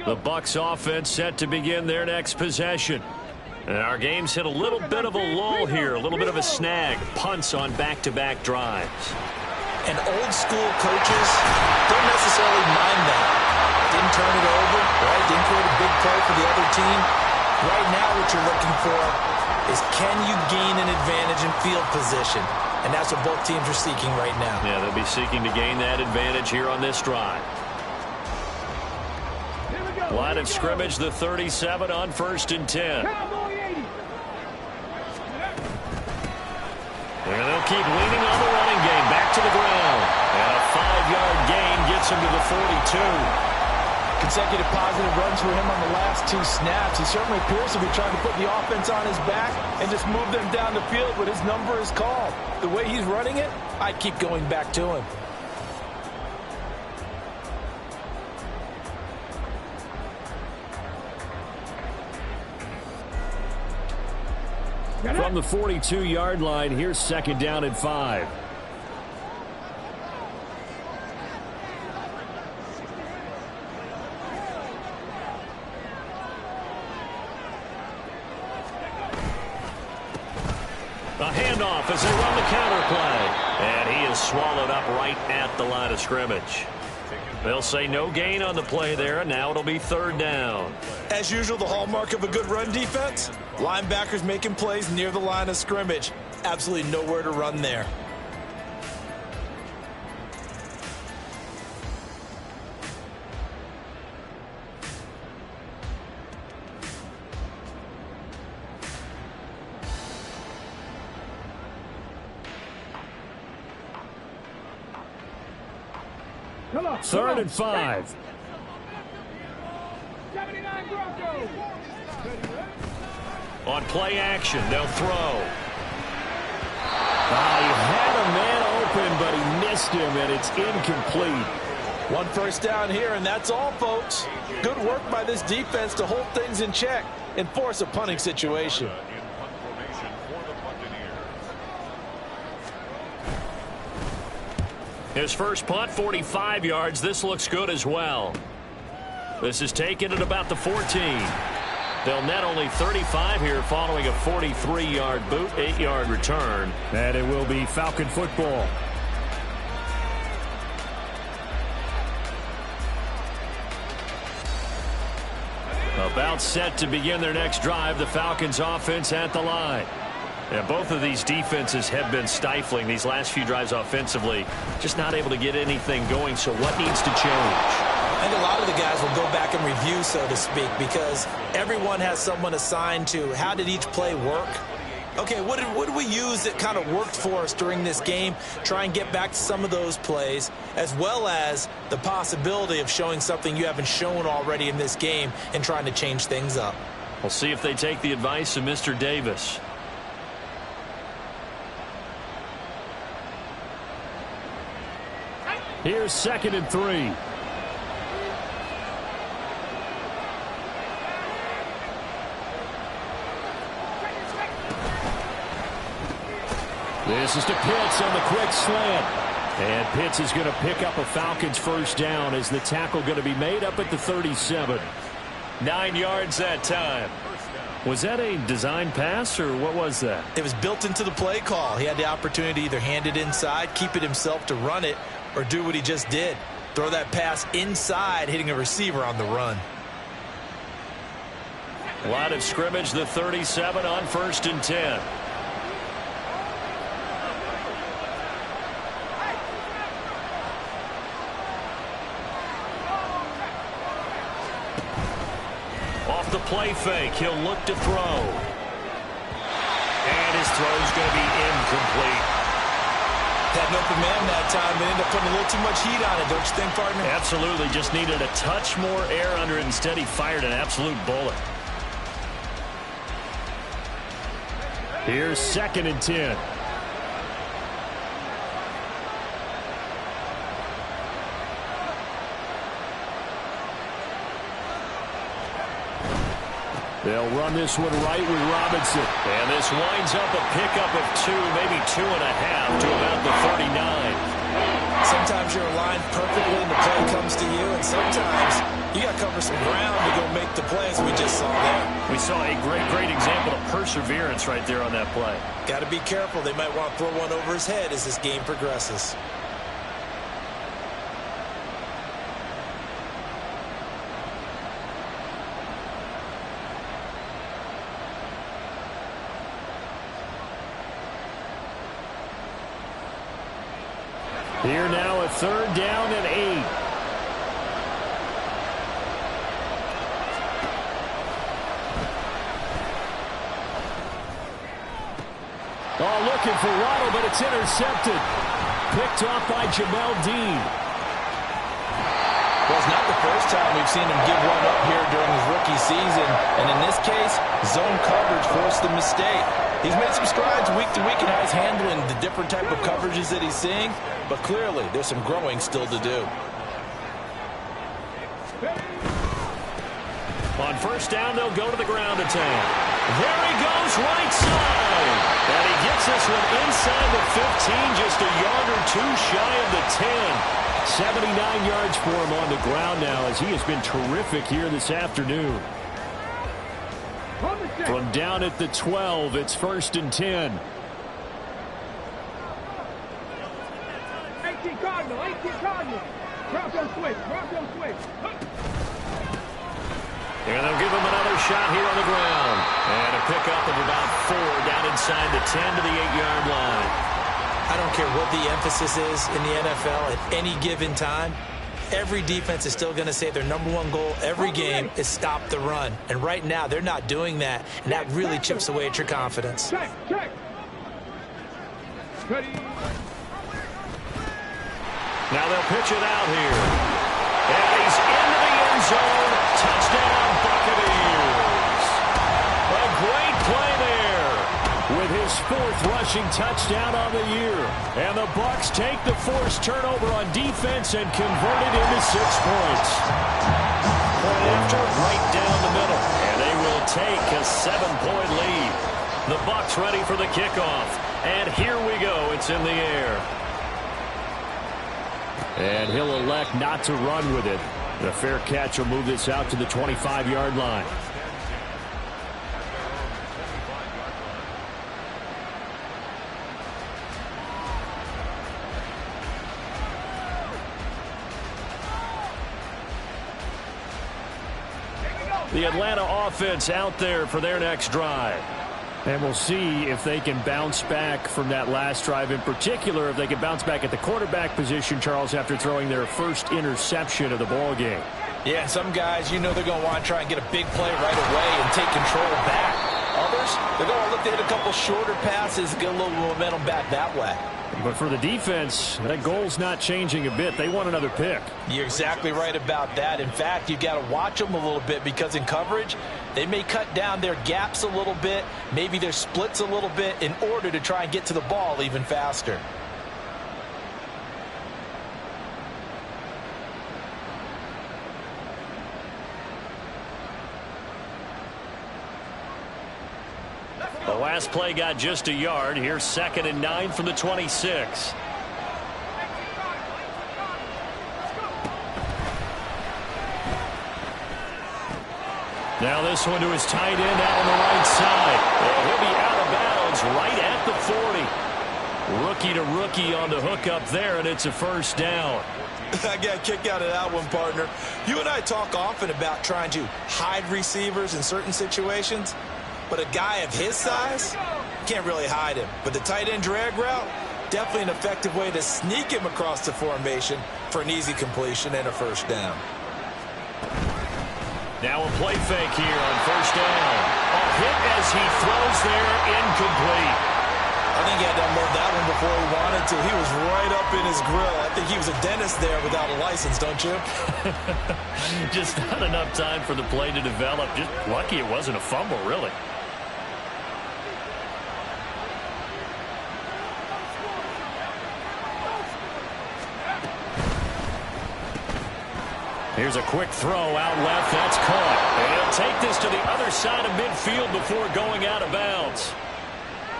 The Bucs offense set to begin their next possession. And our game's hit a little bit of a lull here, a little bit of a snag. Punts on back-to-back drives. And old school coaches don't necessarily mind that. Didn't turn it over, right? Didn't create a big play for the other team. Right now what you're looking for is can you gain an advantage in field position? And that's what both teams are seeking right now. Yeah, they'll be seeking to gain that advantage here on this drive. Line of scrimmage, the 37 on 1st and 10. And they'll keep leaning on the running game. Back to the ground. And a 5-yard gain gets him to the 42. Consecutive positive runs for him on the last 2 snaps. He certainly appears to be trying to put the offense on his back and just move them down the field when his number is called. The way he's running it, I keep going back to him. From the 42-yard line, here's 2nd down and 5. A handoff as they run the counter play. And he is swallowed up right at the line of scrimmage. They'll say no gain on the play there, and now it'll be 3rd down. As usual, the hallmark of a good run defense, linebackers making plays near the line of scrimmage. Absolutely nowhere to run there. Come on. 3rd and 5. 79 Broncos. On play action, they'll throw. He had a man open, but he missed him, and it's incomplete. 1 first down here, and that's all, folks. Good work by this defense to hold things in check and force a punting situation. His first punt, 45 yards. This looks good as well. This is taken at about the 14. They'll net only 35 here following a 43-yard boot, 8-yard return. And it will be Falcon football. About set to begin their next drive. The Falcons offense at the line. And both of these defenses have been stifling these last few drives offensively. Just not able to get anything going. So what needs to change? I think a lot of the guys will go back and review, so to speak, because everyone has someone assigned to how did each play work. Okay, what did we use that kind of worked for us during this game? Try and get back to some of those plays, as well as the possibility of showing something you haven't shown already in this game and trying to change things up. We'll see if they take the advice of Mr. Davis. Here's 2nd and 3. This is to Pitts on the quick slant. And Pitts is going to pick up a Falcons first down as the tackle going to be made up at the 37. 9 yards that time. Was that a design pass, or what was that? It was built into the play call. He had the opportunity to either hand it inside, keep it himself to run it, or do what he just did. Throw that pass inside, hitting a receiver on the run. Line of scrimmage, the 37 on 1st and 10. Off the play fake, he'll look to throw. And his throw's going to be incomplete. Had an open man that time. They ended up putting a little too much heat on it, don't you think, partner? Absolutely. Just needed a touch more air under it. Instead, he fired an absolute bullet. Here's 2nd and 10. They'll run this one right with Robinson. And this winds up a pickup of 2, maybe 2.5 to about the 39. Sometimes you're aligned perfectly and the play comes to you, and sometimes you got to cover some ground to go make the plays we just saw there. We saw a great example of perseverance right there on that play. Got to be careful. They might want to throw one over his head as this game progresses. Here now, a 3rd down and 8. Oh, looking for Waddle, but it's intercepted. Picked off by Jamel Dean. Well, it's not the first time we've seen him give one up here during his rookie season. And in this case, zone coverage forced the mistake. He's made some strides week to week in how he's handling the different type of coverages that he's seeing. But clearly, there's some growing still to do. On 1st down, they'll go to the ground attack. There he goes, right side. And he gets this one inside the 15, just a yard or 2 shy of the 10. 79 yards for him on the ground now, as he has been terrific here this afternoon. From down at the 12, it's 1st and 10. 18 Cardinal, 18 Cardinal. Bronco switch, Bronco switch. And they'll give him another shot here on the ground. And a pickup of about 4 down inside the 10 to the 8-yard line. I don't care what the emphasis is in the NFL at any given time. Every defense is still going to say their #1 goal every game is stop the run. And right now, they're not doing that, and that really chips away at your confidence. Check, check. Ready. Now they'll pitch it out here. And he's into the end zone. Touchdown, Buccaneers. A great play there with his 4th rushing touchdown on the year. And the Bucs take the forced turnover on defense and convert it into 6 points. Point after, right down the middle. And they will take a 7-point lead. The Bucs ready for the kickoff. And here we go. It's in the air. And he'll elect not to run with it. The fair catch will move this out to the 25-yard line. The Atlanta offense out there for their next drive. And we'll see if they can bounce back from that last drive. In particular, if they can bounce back at the quarterback position, Charles, after throwing their first interception of the ball game. Yeah, some guys, you know they're going to want to try and get a big play right away and take control back. Others, they're going to look to hit a couple shorter passes, get a little momentum back that way. But for the defense, that goal's not changing a bit. They want another pick. You're exactly right about that. In fact, you've got to watch them a little bit because in coverage, they may cut down their gaps a little bit, maybe their splits a little bit in order to try and get to the ball even faster. The last play got just a yard. Here's 2nd and 9 from the 26. Now this one to his tight end out on the right side. And he'll be out of bounds right at the 40. Rookie to rookie on the hook up there, and it's a first down. I got a kick out of that one, partner. You and I talk often about trying to hide receivers in certain situations, but a guy of his size can't really hide him. But the tight end drag route, definitely an effective way to sneak him across the formation for an easy completion and a first down. Now a play fake here on first down. A hit as he throws there, incomplete. I think he had to unload that one before he wanted to. He was right up in his grill. I think he was a dentist there without a license, don't you? Just not enough time for the play to develop. Just lucky it wasn't a fumble, really. Here's a quick throw out left. That's caught. And he'll take this to the other side of midfield before going out of bounds.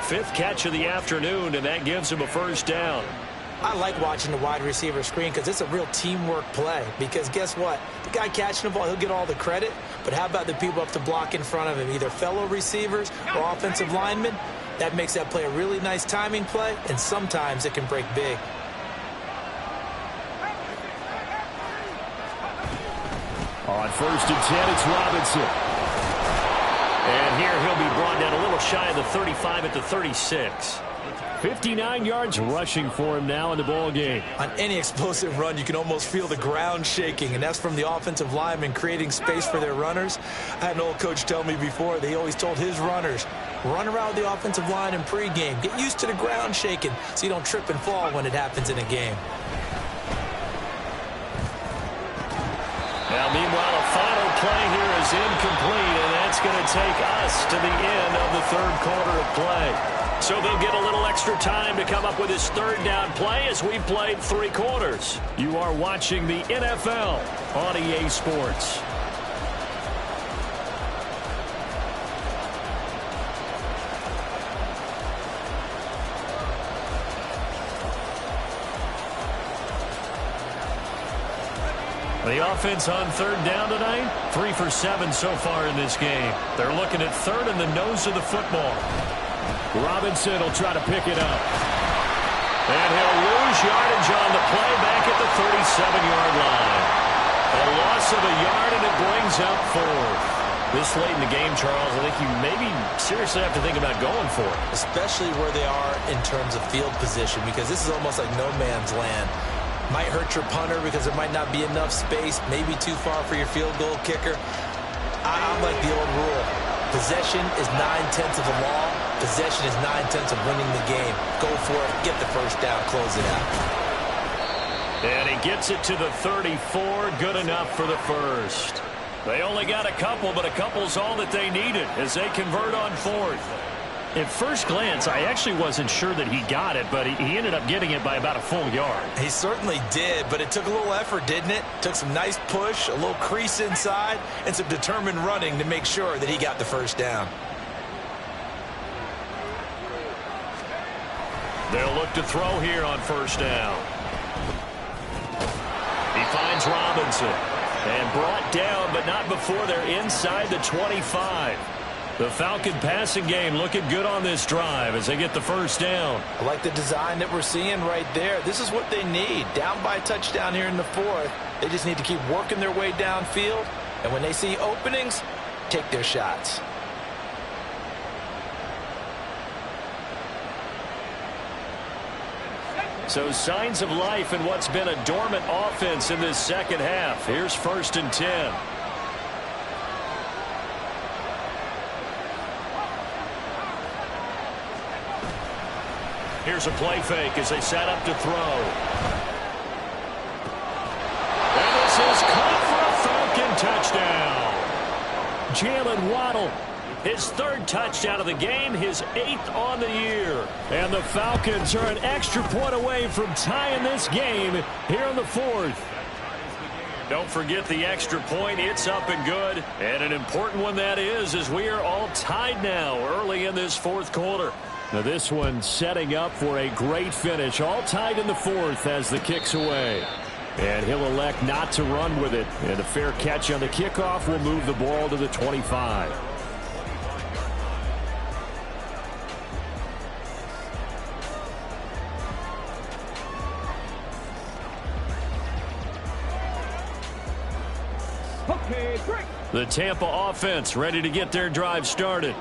Fifth catch of the afternoon, and that gives him a first down. I like watching the wide receiver screen because it's a real teamwork play. Because guess what? The guy catching the ball, he'll get all the credit. But how about the people up to block in front of him, either fellow receivers or offensive linemen? That makes that play a really nice timing play, and sometimes it can break big. On first and 10, it's Robinson. And here he'll be brought down a little shy of the 35 at the 36. 59 yards rushing for him now in the ball game. On any explosive run, you can almost feel the ground shaking, and that's from the offensive linemen creating space for their runners. I had an old coach tell me before, they always told his runners, run around the offensive line in pregame. Get used to the ground shaking so you don't trip and fall when it happens in a game. Now, meanwhile, a final play here is incomplete, and that's going to take us to the end of the third quarter of play. So they'll get a little extra time to come up with his third down play as we played 3 quarters. You are watching the NFL on EA Sports. The offense on third down tonight, 3 for 7 so far in this game. They're looking at third in the nose of the football. Robinson will try to pick it up. And he'll lose yardage on the play back at the 37-yard line. A loss of a yard, and it brings up 4th. This late in the game, Charles, I think you maybe seriously have to think about going for it. Especially where they are in terms of field position, because this is almost like no man's land. Might hurt your punter because there might not be enough space, maybe too far for your field goal kicker. I'm like the old rule. Possession is 9/10 of the law. Possession is 9/10 of winning the game. Go for it. Get the first down. Close it out. And he gets it to the 34. Good enough for the first. They only got a couple, but a couple's all that they needed as they convert on 4th. At first glance, I actually wasn't sure that he got it, but he ended up getting it by about a full yard. He certainly did, but it took a little effort, didn't it? Took some nice push, a little crease inside, and some determined running to make sure that he got the first down. They'll look to throw here on first down. He finds Robinson and brought down, but not before they're inside the 25. The Falcon passing game looking good on this drive as they get the first down. I like the design that we're seeing right there. This is what they need. Down by a touchdown here in the 4th. They just need to keep working their way downfield. And when they see openings, take their shots. So signs of life in what's been a dormant offense in this second half. Here's first and 10. Here's a play fake as they set up to throw. And this is caught for a Falcon touchdown. Jalen Waddle, his 3rd touchdown of the game, his 8th on the year. And the Falcons are an extra point away from tying this game here in the 4th. Don't forget the extra point. It's up and good. And an important one that is, as we are all tied now early in this 4th quarter. Now this one setting up for a great finish. All tied in the 4th as the kick's away. And he'll elect not to run with it. And a fair catch on the kickoff will move the ball to the 25. Okay, break. The Tampa offense ready to get their drive started.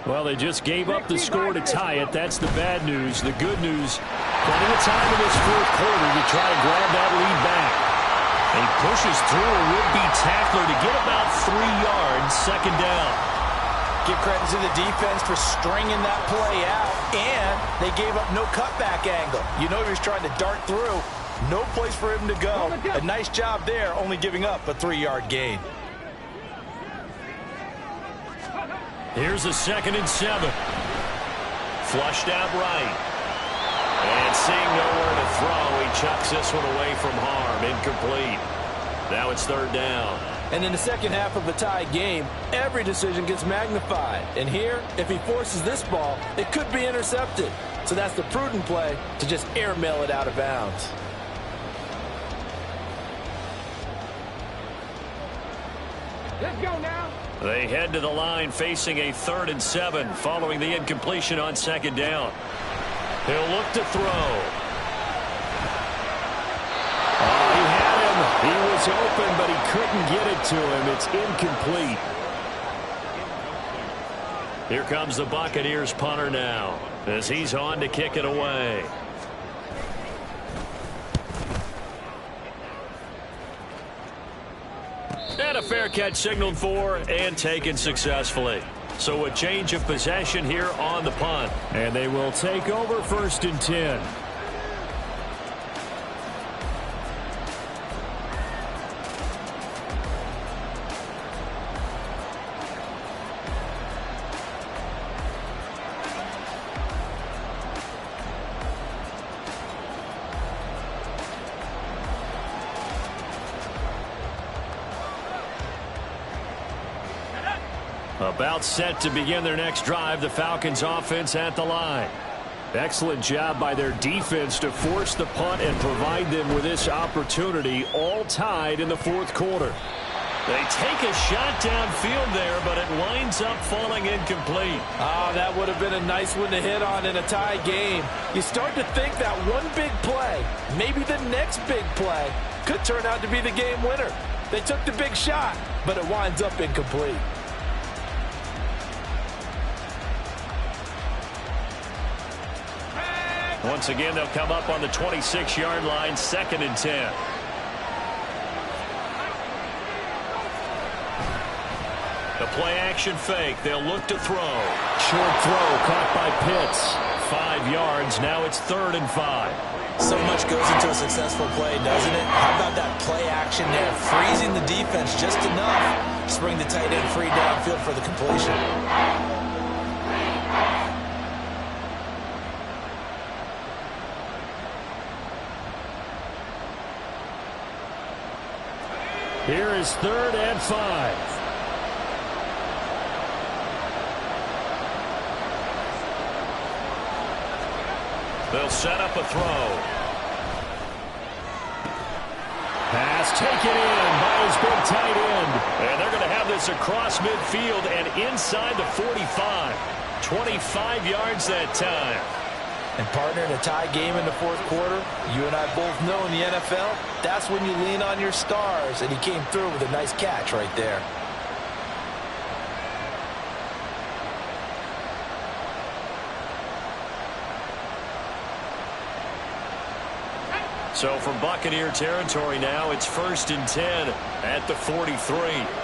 Well, they just gave up the score to tie it. That's the bad news. The good news, plenty of time in this fourth quarter to try to grab that lead back. He pushes through a would-be tackler to get about 3 yards, second down. Give credit to the defense for stringing that play out, and they gave up no cutback angle. You know he was trying to dart through. No place for him to go. A nice job there, only giving up a 3-yard gain. Here's a 2nd and 7. Flushed out right. And seeing nowhere to throw, he chucks this one away from harm. Incomplete. Now it's 3rd down. And in the second half of a tie game, every decision gets magnified. And here, if he forces this ball, it could be intercepted. So that's the prudent play to just airmail it out of bounds. Let's go now. They head to the line facing a 3rd and 7 following the incompletion on 2nd down. He'll look to throw. Oh, he had him. He was open, but he couldn't get it to him. It's incomplete. Here comes the Buccaneers punter now as he's on to kick it away. And a fair catch signaled for and taken successfully. So a change of possession here on the punt. And they will take over 1st and 10. About set to begin their next drive, the Falcons offense at the line. Excellent job by their defense to force the punt and provide them with this opportunity, all tied in the 4th quarter. They take a shot downfield there, but it winds up falling incomplete. Oh, that would have been a nice one to hit on in a tie game. You start to think that one big play, maybe the next big play, could turn out to be the game winner. They took the big shot, but it winds up incomplete. Once again, they'll come up on the 26-yard line, 2nd and 10. The play-action fake. They'll look to throw. Short throw caught by Pitts. 5 yards. Now it's 3rd and 5. So much goes into a successful play, doesn't it? How about that play action there? Freezing the defense just enough to bring the tight end free downfield for the completion. Here is 3rd and 5. They'll set up a throw. Pass taken in by his big tight end. And they're going to have this across midfield and inside the 45. 25 yards that time. And partner, in a tie game in the 4th quarter, you and I both know in the NFL, that's when you lean on your stars, and he came through with a nice catch right there. So from Buccaneer territory now, it's 1st and 10 at the 43.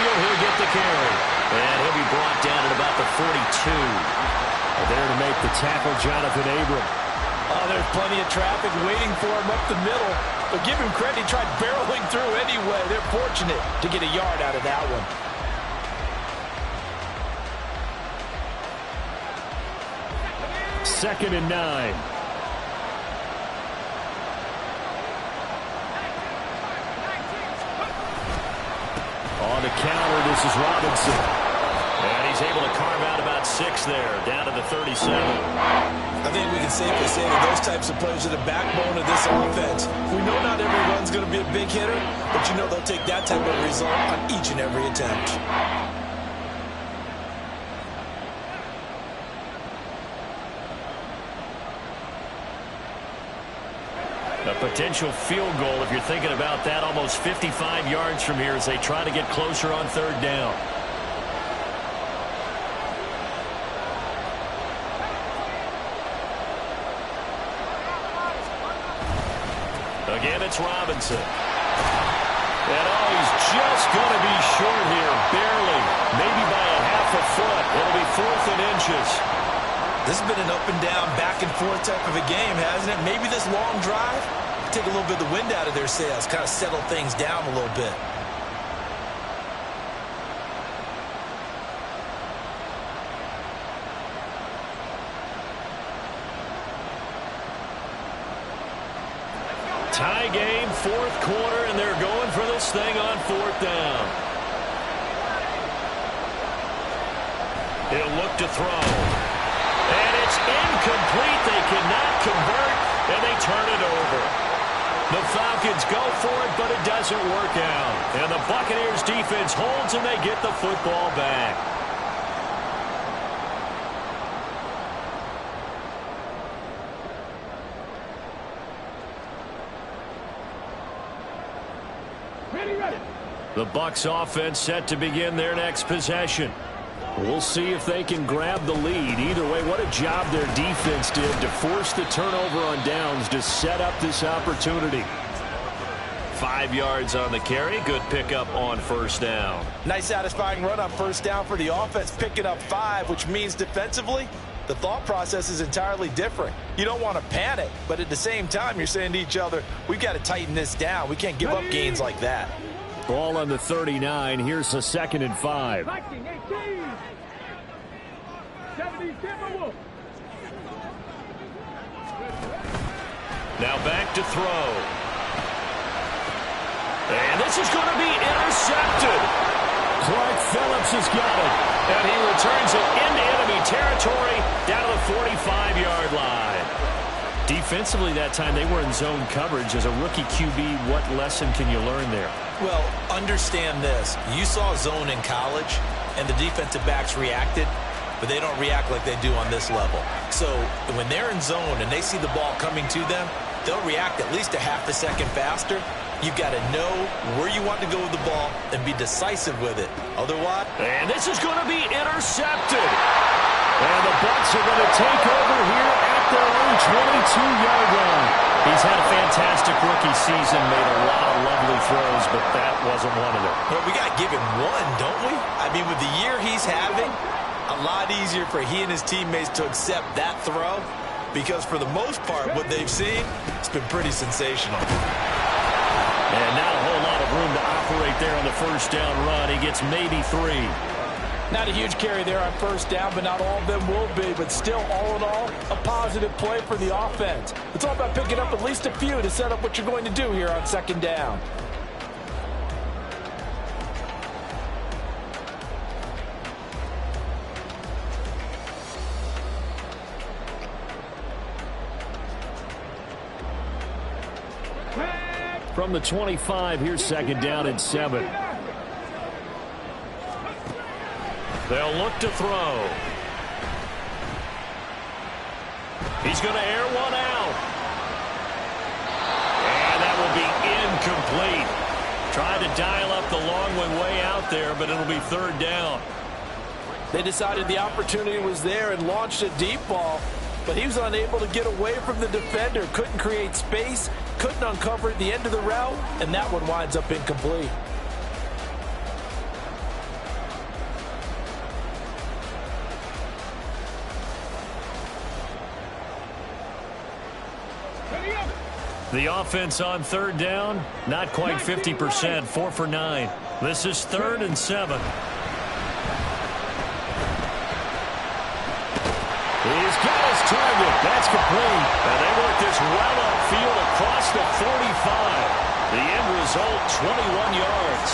He'll get the carry. And he'll be brought down at about the 42. There to make the tackle, Jonathan Abram. Oh, there's plenty of traffic waiting for him up the middle. But give him credit, he tried barreling through anyway. They're fortunate to get a yard out of that one. Second and 9. On the counter, this is Robinson. And he's able to carve out about 6 there, down to the 37. I think we can safely say that those types of plays are the backbone of this offense. We know not every run's going to be a big hitter, but you know they'll take that type of result on each and every attempt. A potential field goal, if you're thinking about that, almost 55 yards from here as they try to get closer on third down. Again, it's Robinson. And he's just going to be short here, barely, maybe by a half a foot. It'll be 4th and inches. This has been an up and down, back and forth type of a game, hasn't it? Maybe this long drive, take a little bit of the wind out of their sails, kind of settle things down a little bit. Tie game, 4th quarter, and they're going for this thing on 4th down. He'll look to throw. And it's incomplete. They cannot convert, and they turn it over. The Falcons go for it, but it doesn't work out. And the Buccaneers defense holds, and they get the football back. The Bucs offense set to begin their next possession. We'll see if they can grab the lead. Either way, what a job their defense did to force the turnover on downs to set up this opportunity. 5 yards on the carry. Good pickup on 1st down. Nice satisfying run on 1st down for the offense, picking up 5, which means defensively, the thought process is entirely different. You don't want to panic, but at the same time, you're saying to each other, we've got to tighten this down. We can't give up gains like that. Ball on the 39. Here's a 2nd and 5. Now back to throw. And this is going to be intercepted. Clark Phillips has got it. And he returns it into enemy territory down to the 45-yard line. Defensively that time, they were in zone coverage. As a rookie QB, what lesson can you learn there? Well, understand this. You saw zone in college, and the defensive backs reacted, but they don't react like they do on this level. So when they're in zone and they see the ball coming to them, they'll react at least a half a second faster. You've got to know where you want to go with the ball and be decisive with it. Otherwise... And this is going to be intercepted. And the Bucs are going to take over here at their own 22-yard line. He's had a fantastic rookie season, made a lot of lovely throws, but that wasn't one of them. Well, we got to give him one, don't we? I mean, with the year he's having, a lot easier for he and his teammates to accept that throw, because for the most part, what they've seen, it's been pretty sensational. And not a whole lot of room to operate there on the 1st down run. He gets maybe 3. Not a huge carry there on 1st down, but not all of them will be. But still, all in all, a positive play for the offense. It's all about picking up at least a few to set up what you're going to do here on 2nd down. From the 25, here's 2nd down and 7. They'll look to throw. He's going to air one out. And that will be incomplete. Tried to dial up the long one way out there, but it'll be 3rd down. They decided the opportunity was there and launched a deep ball, but he was unable to get away from the defender. Couldn't create space, couldn't uncover at the end of the route, and that one winds up incomplete. The offense on 3rd down, not quite 50%, 4 for 9. This is 3rd and 7. He's got his target. That's complete. And they work this well upfield across the 45. The end result, 21 yards.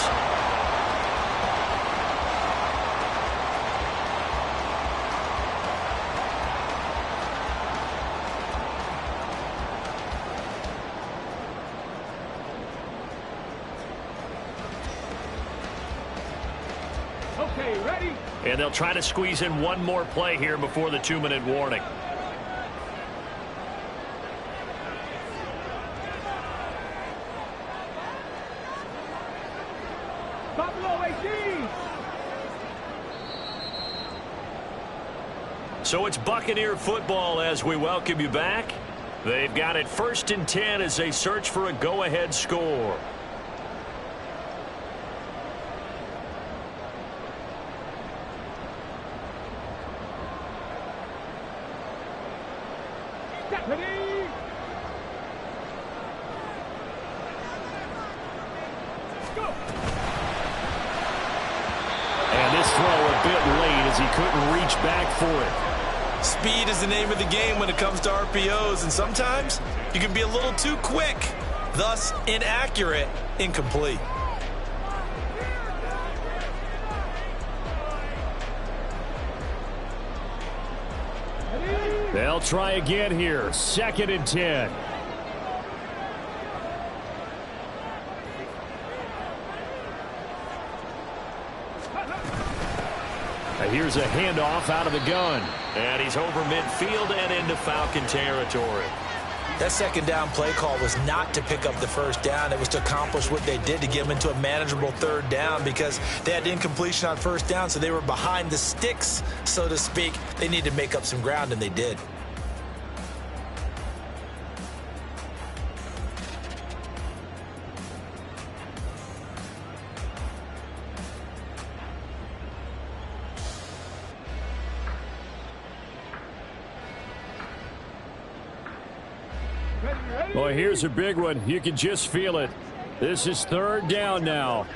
Okay, ready? And they'll try to squeeze in one more play here before the 2-minute warning. So it's Buccaneer football as we welcome you back. They've got it 1st and 10 as they search for a go-ahead score. And this throw a bit late as he couldn't reach back for it. Speed is the name of the game when it comes to RPOs, and sometimes you can be a little too quick, thus inaccurate, incomplete. They'll try again here. 2nd and 10. Here's a handoff out of the gun. And he's over midfield and into Falcon territory. That 2nd down play call was not to pick up the 1st down. It was to accomplish what they did to get them into a manageable 3rd down because they had incompletion on 1st down, so they were behind the sticks, so to speak. They needed to make up some ground, and they did. Well, here's a big one. You can just feel it. This is 3rd down now.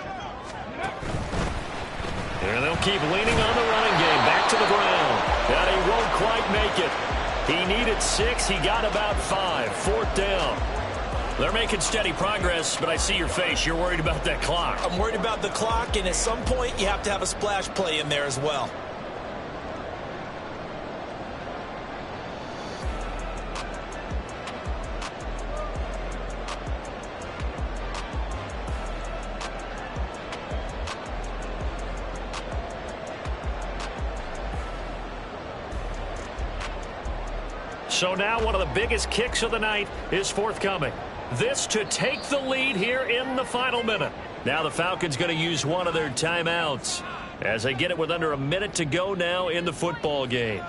And they'll keep leaning on the running game. Back to the ground. And he won't quite make it. He needed 6. He got about 5. 4th down. They're making steady progress, but I see your face. You're worried about that clock. I'm worried about the clock, and at some point you have to have a splash play in there as well. So now one of the biggest kicks of the night is forthcoming. This to take the lead here in the final minute. Now the Falcons going to use one of their timeouts as they get it with under a minute to go now in the football game.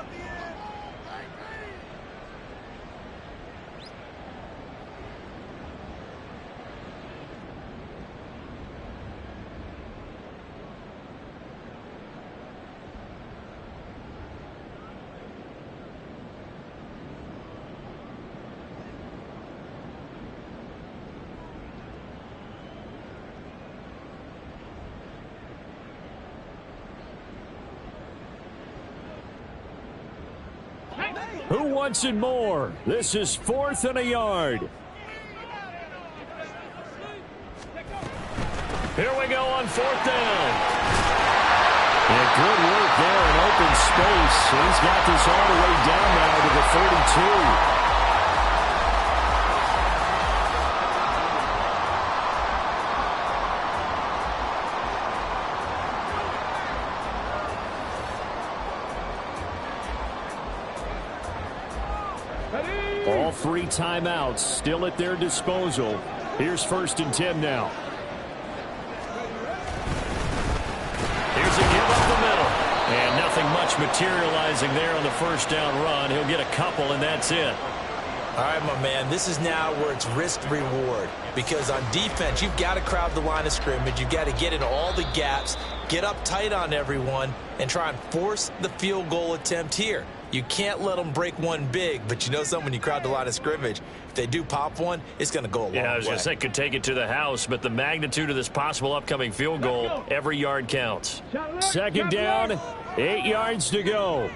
Who wants it more? This is 4th and a yard. Here we go on 4th down. And good work there in open space. He's got this all the way down now to the 32. All 3 timeouts still at their disposal. Here's 1st and 10 now. Here's a give up the middle. And nothing much materializing there on the 1st down run. He'll get a couple, and that's it. All right, my man, this is now where it's risk-reward. Because on defense, you've got to crowd the line of scrimmage. You've got to get in all the gaps, get up tight on everyone, and try and force the field goal attempt here. You can't let them break one big, but you know something, when you crowd the line of scrimmage, if they do pop one, it's going to go a long way. Yeah, I was going to say could take it to the house, but the magnitude of this possible upcoming field goal, every yard counts. 2nd down, 8 yards to go.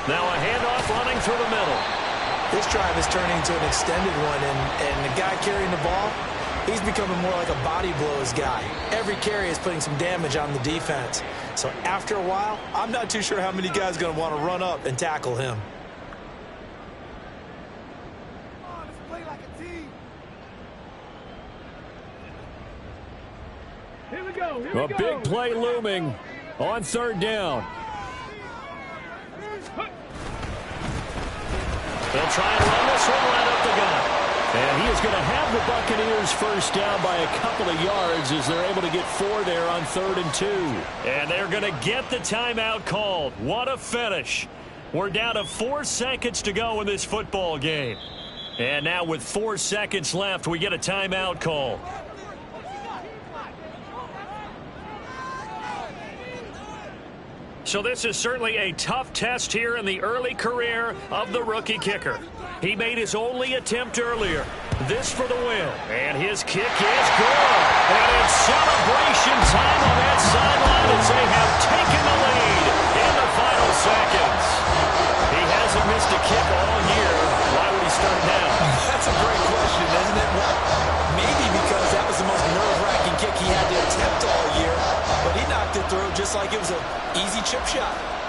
Now a handoff running through the middle. This drive is turning into an extended one, and the guy carrying the ball, he's becoming more like a body blows guy. Every carry is putting some damage on the defense. So after a while, I'm not too sure how many guys are going to want to run up and tackle him. Here we go. A big play looming on 3rd down. They'll try and run this one right up the gut. And he is going to have the Buccaneers first down by a couple of yards as they're able to get 4 there on 3rd and 2. And they're going to get the timeout called. What a finish. We're down to 4 seconds to go in this football game. And now with 4 seconds left, we get a timeout call. So this is certainly a tough test here in the early career of the rookie kicker. He made his only attempt earlier. This for the win. And his kick is good. And it's celebration time on that sideline as they have taken the lead in the final seconds. He hasn't missed a kick all year. Why would he start now? That's a great question, isn't it? Well, maybe because that was the most nerve-wracking kick he had to attempt all year. But he knocked it through just like it was an easy chip shot.